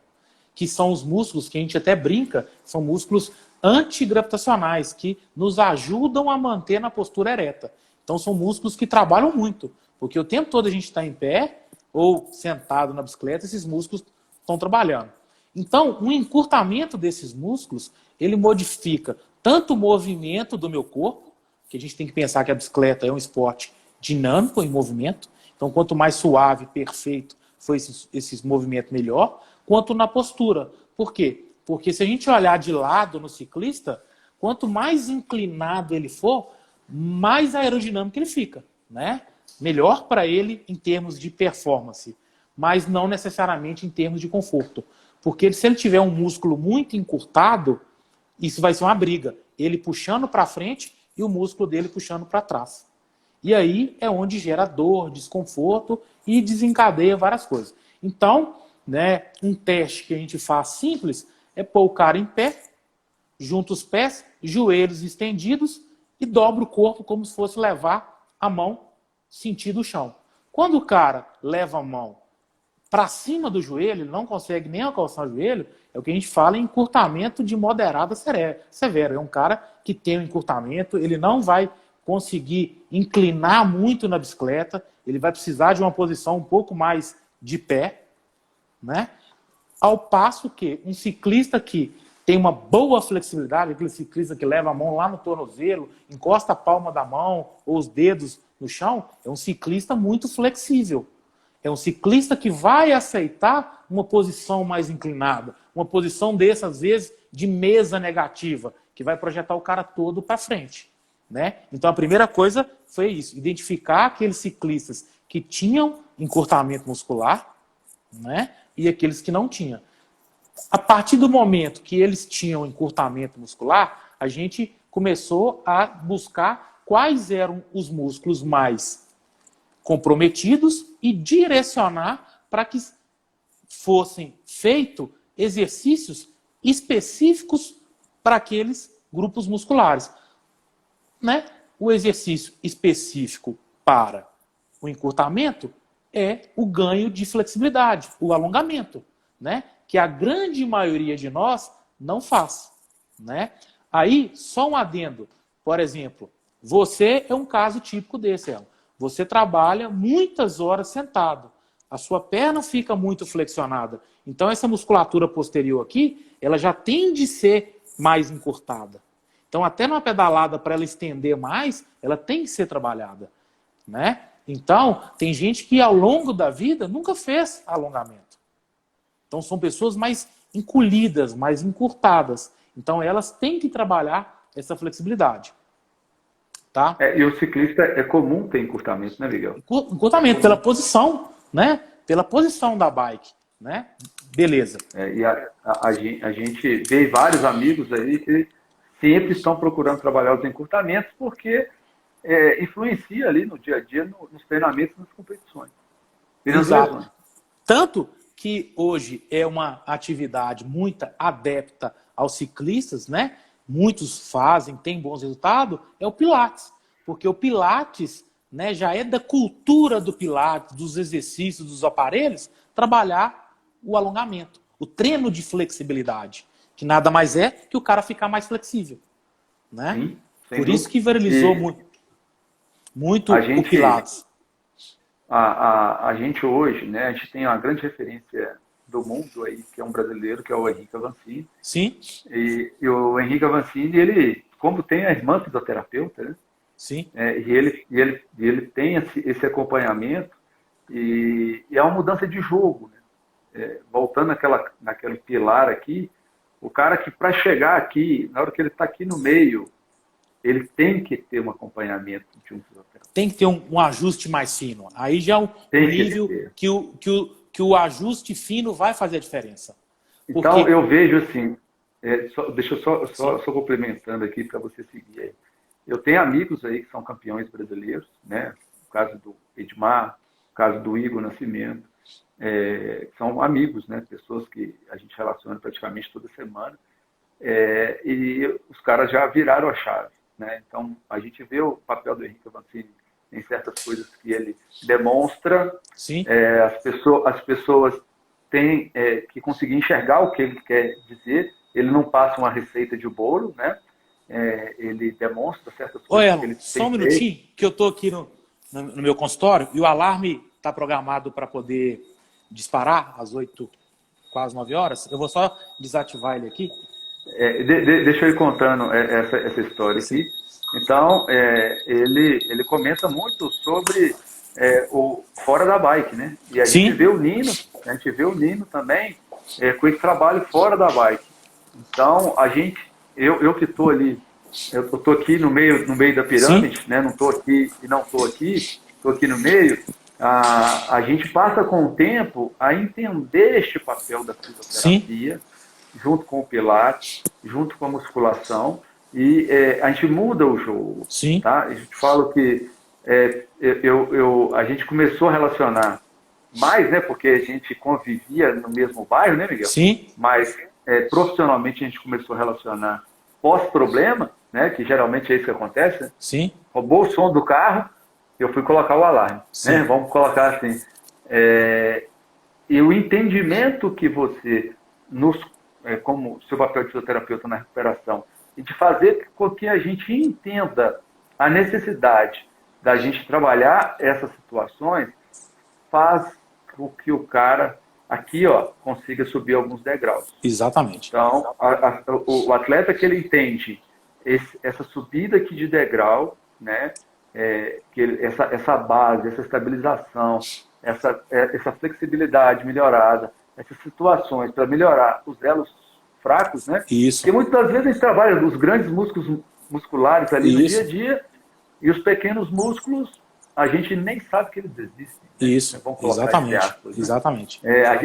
que são os músculos que a gente até brinca, são músculos antigravitacionais, que nos ajudam a manter na postura ereta. Então são músculos que trabalham muito, porque o tempo todo a gente está em pé ou sentado na bicicleta, esses músculos estão trabalhando. Então, o encurtamento desses músculos, ele modifica tanto o movimento do meu corpo, que a gente tem que pensar que a bicicleta é um esporte dinâmico em movimento, então quanto mais suave, perfeito foi esse movimento, melhor, quanto na postura. Por quê? Porque se a gente olhar de lado no ciclista, quanto mais inclinado ele for, mais aerodinâmico ele fica, né? Melhor para ele em termos de performance, mas não necessariamente em termos de conforto. Porque se ele tiver um músculo muito encurtado, isso vai ser uma briga. Ele puxando para frente e o músculo dele puxando para trás. E aí é onde gera dor, desconforto e desencadeia várias coisas. Então, né, um teste que a gente faz simples é pôr o cara em pé, junta os pés, joelhos estendidos e dobra o corpo como se fosse levar a mão sentido o chão. Quando o cara leva a mão para cima do joelho, ele não consegue nem alcançar o joelho, é o que a gente fala em encurtamento de moderado a severo. É um cara que tem um encurtamento, ele não vai conseguir inclinar muito na bicicleta, ele vai precisar de uma posição um pouco mais de pé, né? Ao passo que um ciclista que tem uma boa flexibilidade, aquele ciclista que leva a mão lá no tornozelo, encosta a palma da mão ou os dedos no chão, é um ciclista muito flexível. É um ciclista que vai aceitar uma posição mais inclinada, uma posição dessa, às vezes, de mesa negativa, que vai projetar o cara todo para frente. Né? Então a primeira coisa foi isso, identificar aqueles ciclistas que tinham encurtamento muscular, né? E aqueles que não tinham. A partir do momento que eles tinham encurtamento muscular, a gente começou a buscar quais eram os músculos mais comprometidos e direcionar para que fossem feitos exercícios específicos para aqueles grupos musculares. Né? O exercício específico para o encurtamento é o ganho de flexibilidade, o alongamento, né? Que a grande maioria de nós não faz. Né? Aí, só um adendo. Por exemplo, você é um caso típico desse, Ela. Você trabalha muitas horas sentado. A sua perna fica muito flexionada. Então, essa musculatura posterior aqui, ela já tende a ser mais encurtada. Então, até numa pedalada, para ela estender mais, ela tem que ser trabalhada. Né? Então, tem gente que ao longo da vida nunca fez alongamento. Então, são pessoas mais encolhidas, mais encurtadas. Então, elas têm que trabalhar essa flexibilidade. tá? E o ciclista é comum ter encurtamento, né, Miguel? Encurtamento pela posição, né? Pela posição da bike, né? Beleza. E a gente vê vários amigos aí que sempre estão procurando trabalhar os encurtamentos porque influencia ali no dia a dia, nos treinamentos, nas competições. E nas Exato. lesões. Tanto que hoje é uma atividade muito adepta aos ciclistas, né? Muitos fazem, têm bons resultados, é o Pilates. Porque o Pilates, né, já é da cultura do Pilates, dos exercícios, dos aparelhos, trabalhar o alongamento, o treino de flexibilidade, que nada mais é que o cara ficar mais flexível. Né? Sim, Por isso que viralizou muito o Pilates. A gente hoje, né, a gente tem uma grande referência do mundo aí, que é um brasileiro, que é o Henrique Avancini. Sim. E o Henrique Avancini, ele, como tem a irmã fisioterapeuta, né? Sim. E ele tem esse acompanhamento e é uma mudança de jogo. Né? Voltando naquele pilar aqui, o cara que para chegar aqui, na hora que ele está aqui no meio, ele tem que ter um acompanhamento de um fisioterapeuta. Tem que ter um ajuste mais fino. Aí já é um nível que o ajuste fino vai fazer a diferença. Então, eu vejo assim, deixa eu só complementando aqui para você seguir aí. Eu tenho amigos aí que são campeões brasileiros, né? O caso do Edmar, o caso do Igor Nascimento, são amigos, né? Pessoas que a gente relaciona praticamente toda semana, e os caras já viraram a chave, né? Então, a gente vê o papel do Henrique Avancini em certas coisas que ele demonstra. Sim. As pessoas têm que conseguir enxergar o que ele quer dizer. Ele não passa uma receita de bolo, né? Ele demonstra certas coisas que ele tem. Só um minutinho, que eu estou aqui no meu consultório e o alarme está programado para poder disparar às 8, quase 9 horas. Eu vou só desativar ele aqui. Deixa eu ir contando essa história aqui. Então, ele comenta muito sobre o fora da bike, né? E a gente vê o Nino também com esse trabalho fora da bike. Então, eu que estou ali, eu estou aqui no meio da pirâmide, né? Não estou aqui e não estou aqui no meio. A gente passa com o tempo a entender este papel da fisioterapia, junto com o Pilates, junto com a musculação, e a gente muda o jogo. Sim. Tá? A gente fala que a gente começou a relacionar mais, né, porque a gente convivia no mesmo bairro, né, Miguel? Sim. Mas profissionalmente a gente começou a relacionar pós-problema, né, que geralmente é isso que acontece. Né? Sim. Roubou o som do carro, eu fui colocar o alarme. Né? Vamos colocar assim. E o entendimento que você, como seu papel de fisioterapeuta na recuperação, e de fazer com que a gente entenda a necessidade da gente trabalhar essas situações, faz com que o cara aqui, consiga subir alguns degraus. Exatamente. Então, o atleta que ele entende essa subida aqui de degrau, né, essa base, essa estabilização, essa flexibilidade melhorada, essas situações para melhorar os elos fracos, né? Isso. Porque muitas vezes a gente trabalha os grandes músculos musculares ali no dia a dia e os pequenos músculos a gente nem sabe que eles existem. Né? Isso, exatamente. Aspas, né? Exatamente.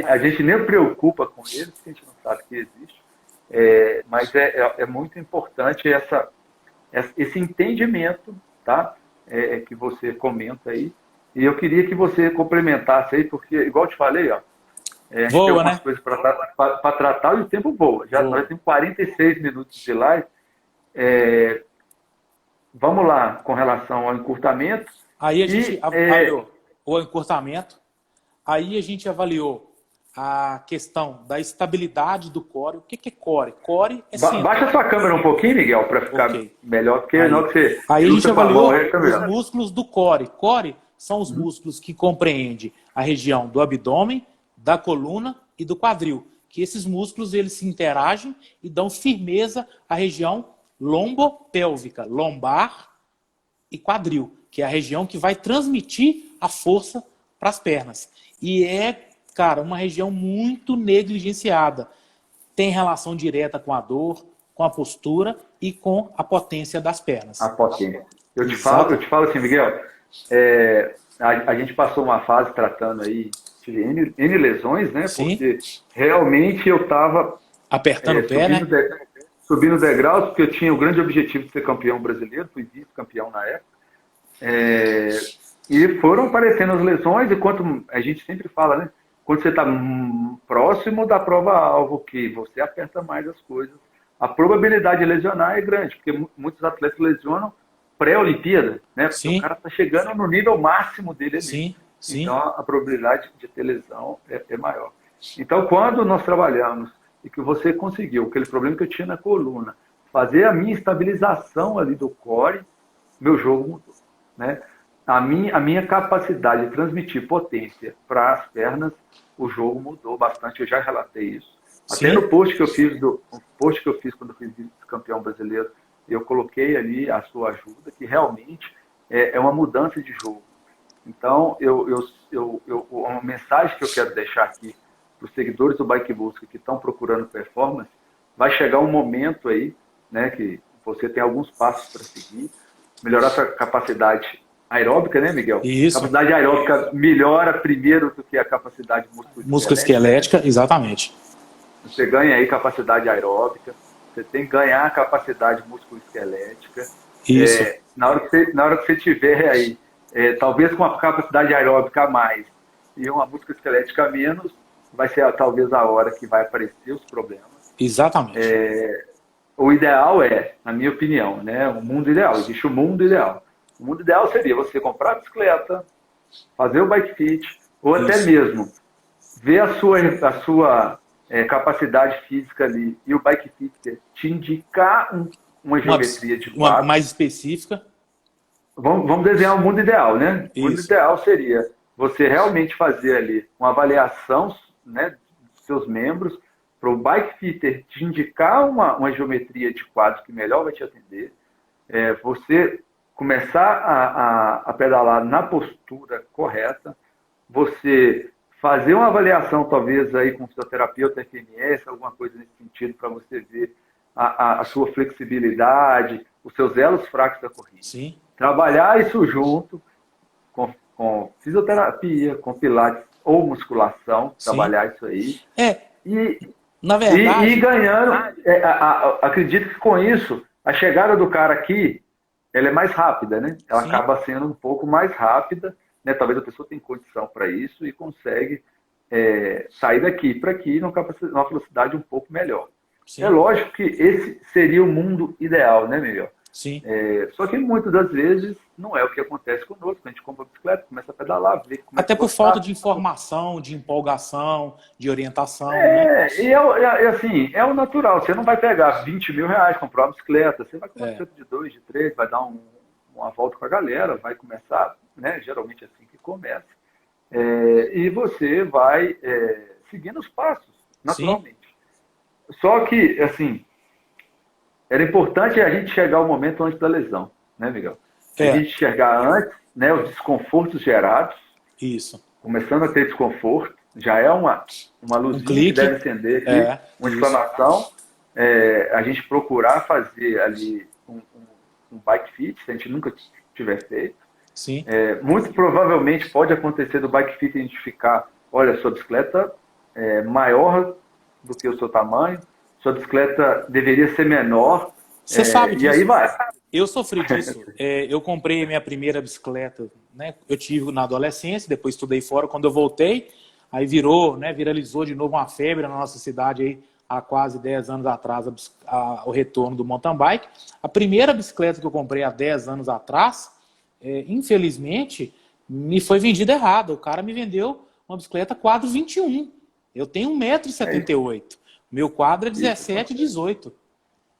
A gente nem preocupa com eles, porque a gente não sabe que existe. Mas é muito importante esse entendimento, tá? Que você comenta aí. E eu queria que você complementasse aí, porque, igual eu te falei, a gente tem algumas coisas para tratar e o tempo voa. Nós temos 46 minutos de live. Vamos lá, com relação ao encurtamento. Aí a gente avaliou o encurtamento, aí a gente avaliou a questão da estabilidade do core. O que é core? Core é centro. Baixa sua câmera um pouquinho, Miguel, para ficar melhor, porque aí, não que você... Aí a gente avaliou os músculos do core. Core são os músculos que compreendem a região do abdômen, da coluna e do quadril. Que esses músculos eles se interagem e dão firmeza à região lombopélvica, lombar e quadril, que é a região que vai transmitir a força para as pernas. E cara, uma região muito negligenciada. Tem relação direta com a dor, com a postura e com a potência das pernas. A potência. Eu te falo assim, Miguel, a gente passou uma fase tratando aí, tive N lesões, né? Sim. Porque realmente eu estava Apertando o pé, né? subindo degraus, porque eu tinha o grande objetivo de ser campeão brasileiro, fui vice-campeão na época. E foram aparecendo as lesões, e quanto a gente sempre fala, né? Quando você está próximo da prova-alvo, que você aperta mais as coisas, a probabilidade de lesionar é grande, porque muitos atletas lesionam pré-Olimpíada, né? Porque o Sim, cara está chegando no nível máximo dele ali. sim, sim. Então a probabilidade de ter lesão é maior. Então, quando nós trabalhamos e que você conseguiu, aquele problema que eu tinha na coluna, fazer a minha estabilização ali do core, meu jogo mudou, né? A minha capacidade de transmitir potência para as pernas, o jogo mudou bastante. Eu já relatei isso. Até Sim. no post que eu fiz quando eu fui vice-campeão brasileiro, eu coloquei ali a sua ajuda, que realmente é uma mudança de jogo. Então, uma mensagem que eu quero deixar aqui para os seguidores do Bike Busca que estão procurando performance, vai chegar um momento aí, né, que você tem alguns passos para seguir, melhorar sua capacidade aeróbica, né, Miguel? Isso. Capacidade aeróbica melhora primeiro do que a capacidade Musculoesquelética, exatamente. Você ganha aí capacidade aeróbica, você tem que ganhar a capacidade musculoesquelética. Isso. Na hora que você tiver aí, talvez com a capacidade aeróbica a mais e uma musculoesquelética a menos, vai ser talvez a hora que vai aparecer os problemas. Exatamente. O ideal na minha opinião, né, o mundo ideal, existe o mundo ideal. O mundo ideal seria você comprar a bicicleta, fazer o bike fit, ou até mesmo ver a sua capacidade física ali e o bike fit te indicar uma geometria de quadro. Mais específica. Vamos desenhar o mundo ideal, né? O mundo ideal seria você realmente fazer ali uma avaliação, né, dos seus membros, para o bike fitter te indicar uma geometria de quadros que melhor vai te atender, você começar a pedalar na postura correta, você fazer uma avaliação talvez aí com o fisioterapeuta FMS, alguma coisa nesse sentido, para você ver a sua flexibilidade, os seus elos fracos da corrida. Sim. Trabalhar isso junto com fisioterapia, com pilates ou musculação, trabalhar isso aí. Na verdade... E ganhando, acredito que com isso, a chegada do cara aqui, ela é mais rápida, né? Ela acaba sendo um pouco mais rápida, né? Talvez a pessoa tenha condição para isso e consegue sair daqui para aqui numa velocidade um pouco melhor. Sim. É lógico que esse seria o mundo ideal, né, Miguel? Sim. Só que muitas das vezes não é o que acontece conosco. A gente compra a bicicleta, começa a pedalar, vê que começa até por falta de informação, de empolgação, de orientação. Né? E assim, é o natural. Você não vai pegar 20 mil reais, comprar uma bicicleta. Você vai com uma bicicleta de 2, de 3, vai dar uma volta com a galera, vai começar, né? Geralmente é assim que começa. E você vai seguindo os passos, naturalmente. Sim. Só que, assim, era importante a gente chegar ao momento antes da lesão, né, Miguel? A gente chegar antes, né, os desconfortos gerados. Isso. Começando a ter desconforto, já é uma luzinha que deve acender aqui, uma inflamação. A gente procurar fazer ali um bike fit, se a gente nunca tiver feito. Sim. Muito provavelmente pode acontecer do bike fit identificar, olha, sua bicicleta é maior do que o seu tamanho, sua bicicleta deveria ser menor. Você sabe disso. E aí vai. Eu sofri disso. Eu comprei minha primeira bicicleta, né? Eu tive na adolescência, depois estudei fora. Quando eu voltei, aí viralizou de novo uma febre na nossa cidade aí, há quase 10 anos atrás, o retorno do mountain bike. A primeira bicicleta que eu comprei há 10 anos atrás, infelizmente, me foi vendida errada. O cara me vendeu uma bicicleta quadro 21. Eu tenho 1,78 m. Meu quadro é 17, 18.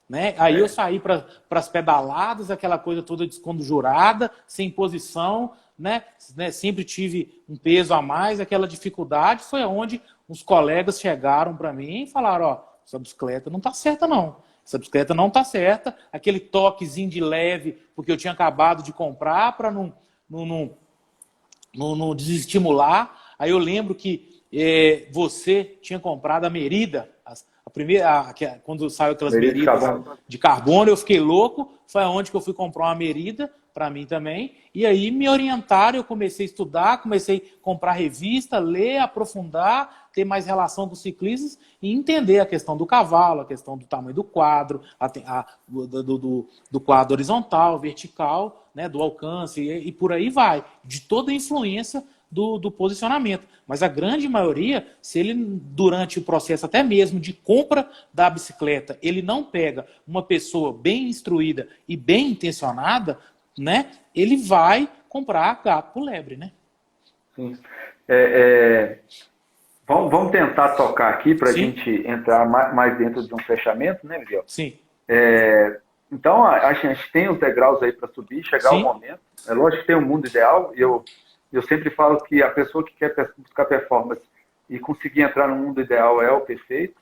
Né? Aí eu saí para as pedaladas, aquela coisa toda desconjurada, sem posição, né? Sempre tive um peso a mais, aquela dificuldade. Foi onde uns colegas chegaram para mim e falaram: ó, essa bicicleta não está certa não. Essa bicicleta não está certa. Aquele toquezinho de leve, porque eu tinha acabado de comprar para não desestimular. Aí eu lembro que você tinha comprado a Merida, a primeira, quando saiu aquelas Meridas de carbono, eu fiquei louco. Foi aonde que eu fui comprar uma Merida para mim também. E aí me orientaram, eu comecei a estudar, comecei a comprar revista, ler, aprofundar, ter mais relação com os ciclistas e entender a questão do cavalo, a questão do tamanho do quadro, do quadro horizontal, vertical, né, do alcance e por aí vai, de toda a influência do posicionamento. Mas a grande maioria, se ele, durante o processo até mesmo de compra da bicicleta, ele não pega uma pessoa bem instruída e bem intencionada, né, ele vai comprar gato por lebre, né? Sim. Vamos tentar tocar aqui para a gente entrar mais dentro de um fechamento, né, Miguel? Sim. Então, a gente tem os degraus aí para subir, chegar o momento. É lógico que tem um mundo ideal, e eu sempre falo que a pessoa que quer buscar performance e conseguir entrar no mundo ideal é o perfeito,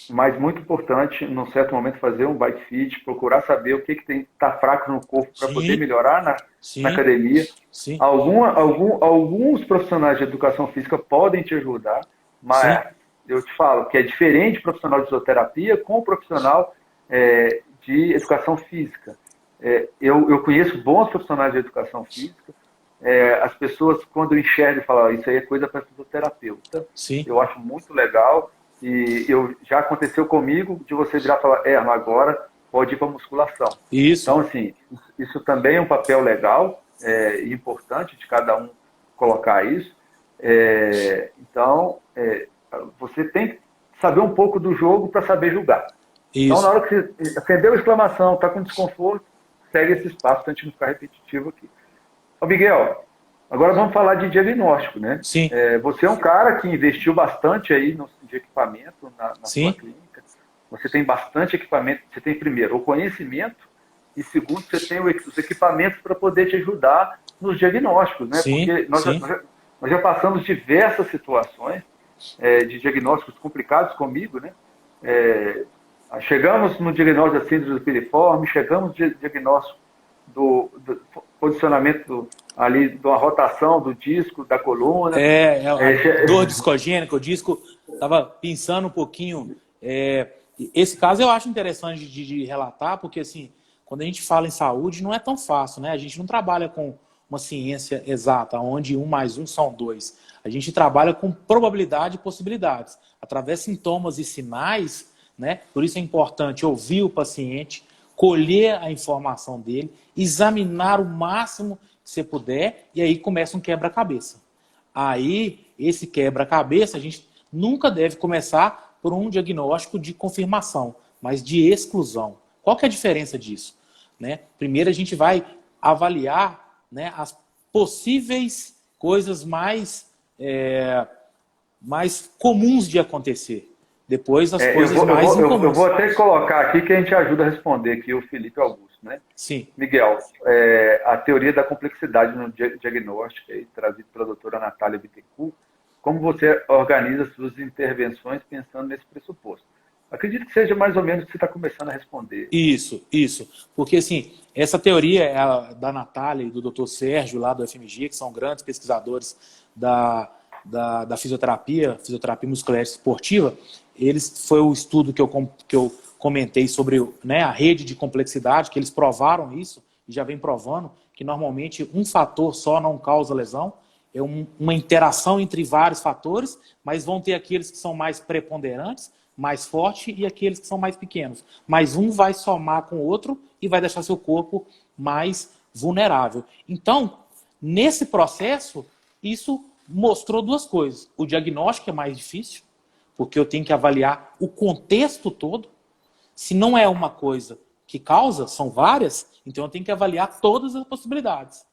mas muito importante, num certo momento, fazer um bike fit, procurar saber o que está fraco no corpo para poder melhorar na academia. Sim. Alguns profissionais de educação física podem te ajudar, mas eu te falo que é diferente o profissional de fisioterapia com o profissional de educação física. Eu conheço bons profissionais de educação física. As pessoas, quando enxergam, falam, isso aí é coisa para fisioterapeuta. Sim. Eu acho muito legal. E já aconteceu comigo de você virar e falar, agora pode ir para musculação. Isso. Então, assim, isso também é um papel legal e importante de cada um colocar isso. Então, você tem que saber um pouco do jogo para saber julgar. Isso. Então, na hora que você acendeu a exclamação, está com desconforto, segue esse espaço para a gente não ficar repetitivo aqui. Ô, Miguel, agora vamos falar de diagnóstico, né? Sim. Você é um cara que investiu bastante aí de equipamento na sua clínica. Você tem bastante equipamento. Você tem, primeiro, o conhecimento e, segundo, você tem os equipamentos para poder te ajudar nos diagnósticos, né? Sim. Porque nós já passamos diversas situações de diagnósticos complicados comigo, né? Chegamos no diagnóstico da síndrome do piriforme, chegamos no diagnóstico do posicionamento ali, de uma rotação do disco, da coluna. Dor discogênica, o disco, estava pensando um pouquinho. Esse caso eu acho interessante de relatar, porque assim, quando a gente fala em saúde, não é tão fácil, né? A gente não trabalha com uma ciência exata, onde 1 mais 1 são 2. A gente trabalha com probabilidade e possibilidades, através de sintomas e sinais, né? Por isso é importante ouvir o paciente, colher a informação dele, examinar o máximo que você puder, e aí começa um quebra-cabeça. Aí, esse quebra-cabeça, a gente nunca deve começar por um diagnóstico de confirmação, mas de exclusão. Qual que é a diferença disso? Né? Primeiro, a gente vai avaliar, né, as possíveis coisas mais comuns de acontecer. Depois, as coisas mais incomuns. Eu vou até colocar aqui que a gente ajuda a responder aqui o Felipe Augusto, né? Sim. Miguel, a teoria da complexidade no diagnóstico, aí, trazido pela doutora Natália Bittencourt, como você organiza suas intervenções pensando nesse pressuposto? Acredito que seja mais ou menos o que você está começando a responder. Isso. Porque, assim, essa teoria é da Natália e do Dr. Sérgio, lá do FMG, que são grandes pesquisadores da fisioterapia muscular esportiva. Foi o estudo que eu comentei sobre, né, a rede de complexidade, que eles provaram isso, e já vem provando que normalmente um fator só não causa lesão, é uma interação entre vários fatores, mas vão ter aqueles que são mais preponderantes, mais fortes, e aqueles que são mais pequenos. Mas um vai somar com o outro e vai deixar seu corpo mais vulnerável. Então, nesse processo, isso mostrou duas coisas. O diagnóstico é mais difícil, porque eu tenho que avaliar o contexto todo. Se não é uma coisa que causa, são várias, então eu tenho que avaliar todas as possibilidades.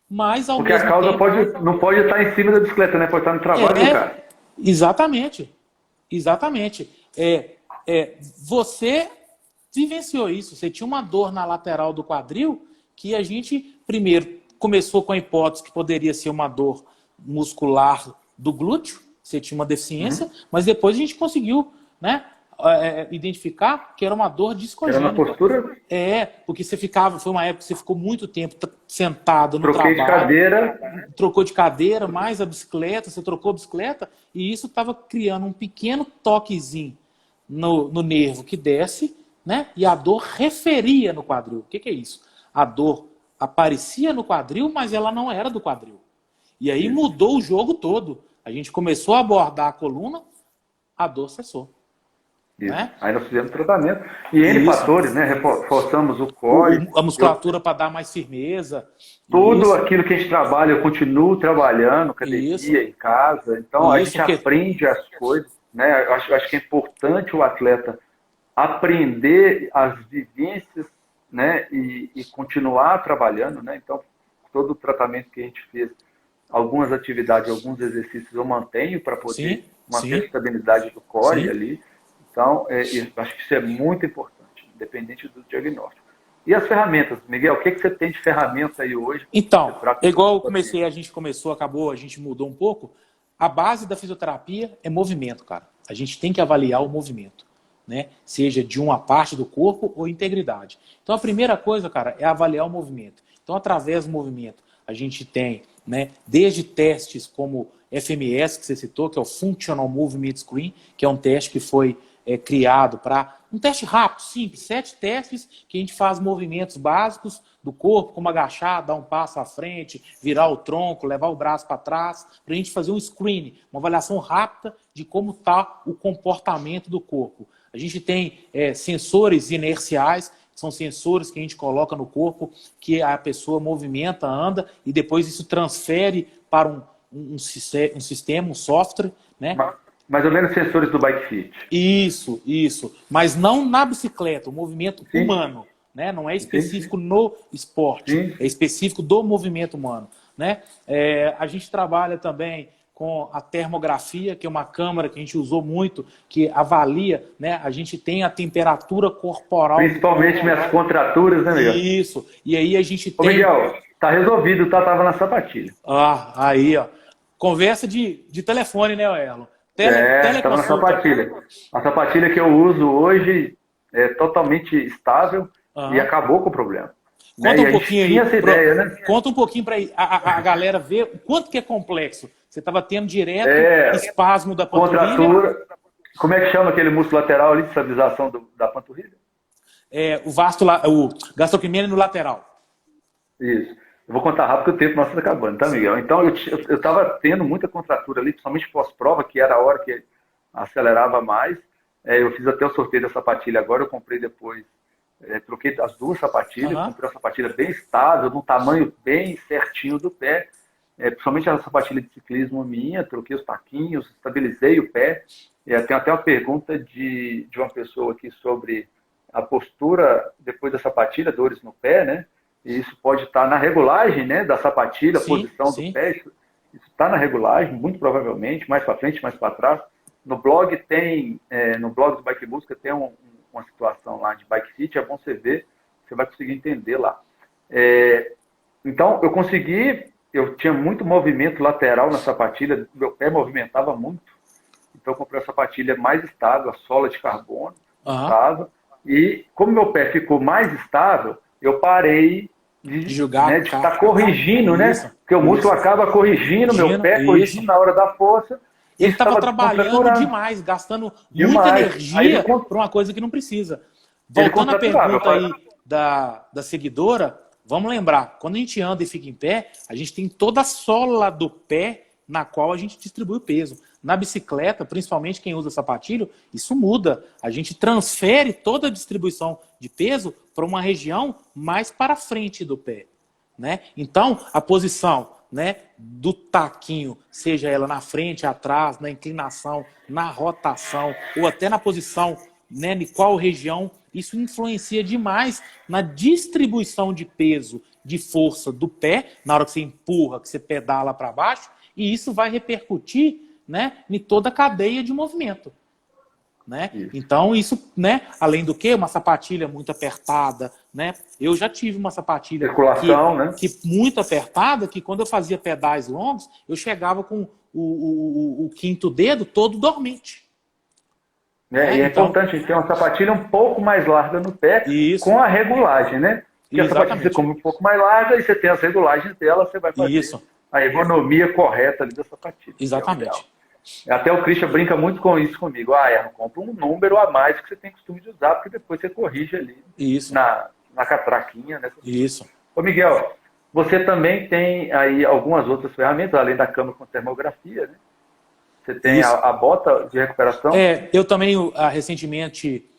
Mas, ao porque mesmo a causa tempo, não pode estar em cima da bicicleta, né? Pode estar no trabalho do cara. Exatamente. Você vivenciou isso. Você tinha uma dor na lateral do quadril que a gente, primeiro, começou com a hipótese que poderia ser uma dor muscular do glúteo, você tinha uma deficiência, mas depois a gente conseguiu, né, identificar que era uma dor discogênica. Era uma postura? Porque foi uma época que você ficou muito tempo sentado no trabalho. De cadeira. Trocou de cadeira, mais a bicicleta, você trocou a bicicleta, e isso estava criando um pequeno toquezinho no nervo que desce, né, e a dor referia no quadril. O que é isso? a dor aparecia no quadril, mas ela não era do quadril. E aí mudou o jogo todo. A gente começou a abordar a coluna, a dor cessou. Isso. Né? Aí nós fizemos tratamento. E N fatores, né? Reforçamos o core. A musculatura para dar mais firmeza. Tudo aquilo que a gente trabalha, eu continuo trabalhando, academia, em casa. Então a gente aprende as coisas. Né? Eu acho que é importante o atleta aprender as vivências, né? E continuar trabalhando. Né? Então, todo o tratamento que a gente fez, algumas atividades, alguns exercícios eu mantenho para poder manter a estabilidade do core ali. Então, acho que isso é muito importante, independente do diagnóstico. E as ferramentas, Miguel, o que você tem de ferramenta aí hoje? Então, igual eu comecei, a gente começou, acabou, a gente mudou um pouco. A base da fisioterapia é movimento, cara. A gente tem que avaliar o movimento, né? Seja de uma parte do corpo ou integridade. Então, a primeira coisa, cara, é avaliar o movimento. Então, através do movimento, a gente tem, né, desde testes como FMS, que você citou, que é o Functional Movement Screen, que é um teste que foi criado para um teste rápido, simples, 7 testes que a gente faz movimentos básicos do corpo, como agachar, dar um passo à frente, virar o tronco, levar o braço para trás, para a gente fazer um screening, uma avaliação rápida de como está o comportamento do corpo. A gente tem sensores inerciais, são sensores que a gente coloca no corpo, que a pessoa movimenta, anda, e depois isso transfere para um sistema, um software, né? Mais ou menos sensores do Bike Fit. Isso. Mas não na bicicleta, o movimento humano. Né? Não é específico no esporte, é específico do movimento humano. Né? A gente trabalha também com a termografia, que é uma câmera que a gente usou muito, que avalia, né? A gente tem a temperatura corporal. Principalmente minhas contraturas, né, Miguel? Isso. E aí a gente tem... Ô, Miguel, tá resolvido, tá? Tava na sapatilha. Aí, ó. Conversa de telefone, né, Erlon? Estava na sapatilha. A sapatilha que eu uso hoje é totalmente estável e acabou com o problema. Conta um pouquinho aí. Essa ideia, né? Conta um pouquinho para a galera ver o quanto que é complexo. Você estava tendo direto espasmo da panturrilha. Contratura. Como é que chama aquele músculo lateral ali de estabilização da panturrilha? O gastrocnêmio no lateral. Isso. Eu vou contar rápido, porque o tempo nosso está acabando, tá, Miguel? Então, eu estava tendo muita contratura ali, principalmente pós-prova, que era a hora que acelerava mais. Eu fiz até o sorteio da sapatilha agora, eu comprei depois, troquei as duas sapatilhas, comprei uma sapatilha bem estável, de um tamanho bem certinho do pé, principalmente a sapatilha de ciclismo minha, troquei os taquinhos, estabilizei o pé. Tem até uma pergunta de uma pessoa aqui sobre a postura depois da sapatilha, dores no pé, né? E isso pode estar na regulagem, né, da sapatilha, a posição do pé. Isso está na regulagem, muito provavelmente, mais para frente, mais para trás. No blog no blog do Bike Música tem uma situação lá de Bike Fit, é bom você ver, você vai conseguir entender lá. Então, eu tinha muito movimento lateral na sapatilha, meu pé movimentava muito, então eu comprei a sapatilha mais estável, a sola de carbono, estável, e como meu pé ficou mais estável, eu parei de estar corrigindo, né? Porque o músculo acaba corrigindo meu pé, corrigindo na hora da força. Ele estava trabalhando demais, gastando muita energia para uma coisa que não precisa. Voltando à pergunta aí da seguidora, vamos lembrar, quando a gente anda e fica em pé, a gente tem toda a sola do pé na qual a gente distribui o peso. Na bicicleta, principalmente quem usa sapatilho, isso muda. A gente transfere toda a distribuição de peso para uma região mais para frente do pé. Né? Então, a posição, né, do taquinho, seja ela na frente, atrás, na inclinação, na rotação, ou até na posição, né, em qual região, isso influencia demais na distribuição de peso, de força do pé, na hora que você empurra, que você pedala para baixo, e isso vai repercutir, né, em toda a cadeia de movimento. Né? Então, isso, né, além do que, uma sapatilha muito apertada, né? Eu já tive uma sapatilha que muito apertada, que quando eu fazia pedais longos, eu chegava com o quinto dedo todo dormente. E é importante ter uma sapatilha um pouco mais larga no pé, com a regulagem, né? Porque a sapatilha fica um pouco mais larga e você tem as regulagens dela, você vai fazer a ergonomia correta ali da sapatilha. Exatamente. Até o Christian brinca muito com isso comigo. Compra um número a mais que você tem costume de usar, porque depois você corrige ali na catraquinha, né? Isso. Ô, Miguel, você também tem aí algumas outras ferramentas, além da cama com termografia, né? Você tem a bota de recuperação? Eu também recentemente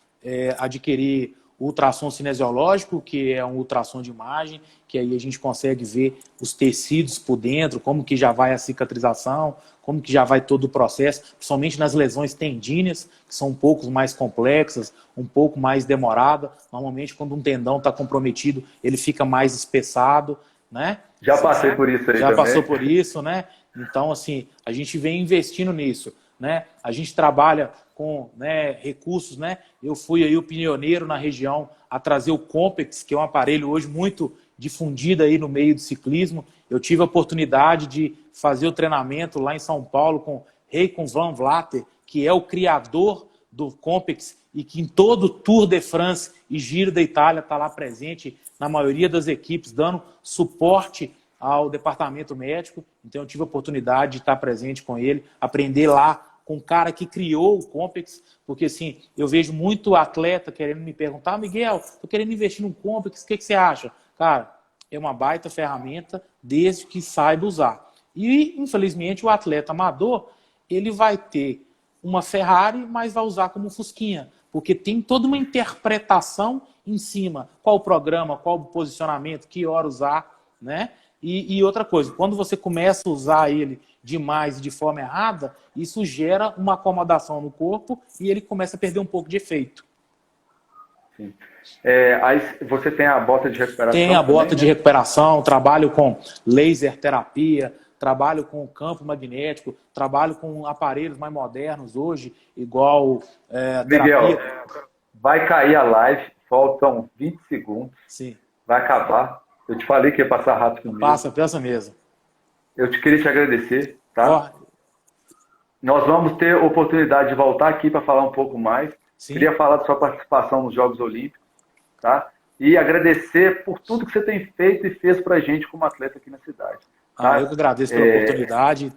adquiri o ultrassom cinesiológico, que é um ultrassom de imagem, que aí a gente consegue ver os tecidos por dentro, como que já vai a cicatrização, como que já vai todo o processo, principalmente nas lesões tendíneas, que são um pouco mais complexas, um pouco mais demoradas. Normalmente, quando um tendão está comprometido, ele fica mais espessado, né? Já passei por isso aí já também. passou por isso, né? Então, assim, a gente vem investindo nisso, né? A gente trabalha com, né, recursos, né? Eu fui aí o pioneiro na região a trazer o Compex, que é um aparelho hoje muito difundido aí no meio do ciclismo. Eu tive a oportunidade de fazer o treinamento lá em São Paulo com Reikon Van Vlater, que é o criador do Compex e que em todo o Tour de France e Giro da Itália está lá presente na maioria das equipes, dando suporte ao departamento médico. Então eu tive a oportunidade de estar presente com ele, aprender lá com o cara que criou o Compex, porque assim, eu vejo muito atleta querendo me perguntar, Miguel, estou querendo investir num Compex, o que você acha? Cara, é uma baita ferramenta desde que saiba usar. E, infelizmente, o atleta amador, ele vai ter uma Ferrari, mas vai usar como fusquinha, porque tem toda uma interpretação em cima, qual o programa, qual o posicionamento, que hora usar, né? E outra coisa, quando você começa a usar ele demais e de forma errada, isso gera uma acomodação no corpo e ele começa a perder um pouco de efeito. Sim. Aí você tem a bota de recuperação? Tem a bota de recuperação, trabalho com laser terapia, trabalho com campo magnético, trabalho com aparelhos mais modernos hoje, igual Miguel, terapia. vai cair a live, faltam 20 segundos. Sim. Vai acabar. Eu te falei que ia passar rápido mesmo. Passa mesmo. Eu queria te agradecer, tá? Nós vamos ter oportunidade de voltar aqui para falar um pouco mais. Sim. Queria falar da sua participação nos Jogos Olímpicos, tá? E agradecer por tudo que você tem feito e fez para a gente como atleta aqui na cidade. Tá? Eu que agradeço pela oportunidade.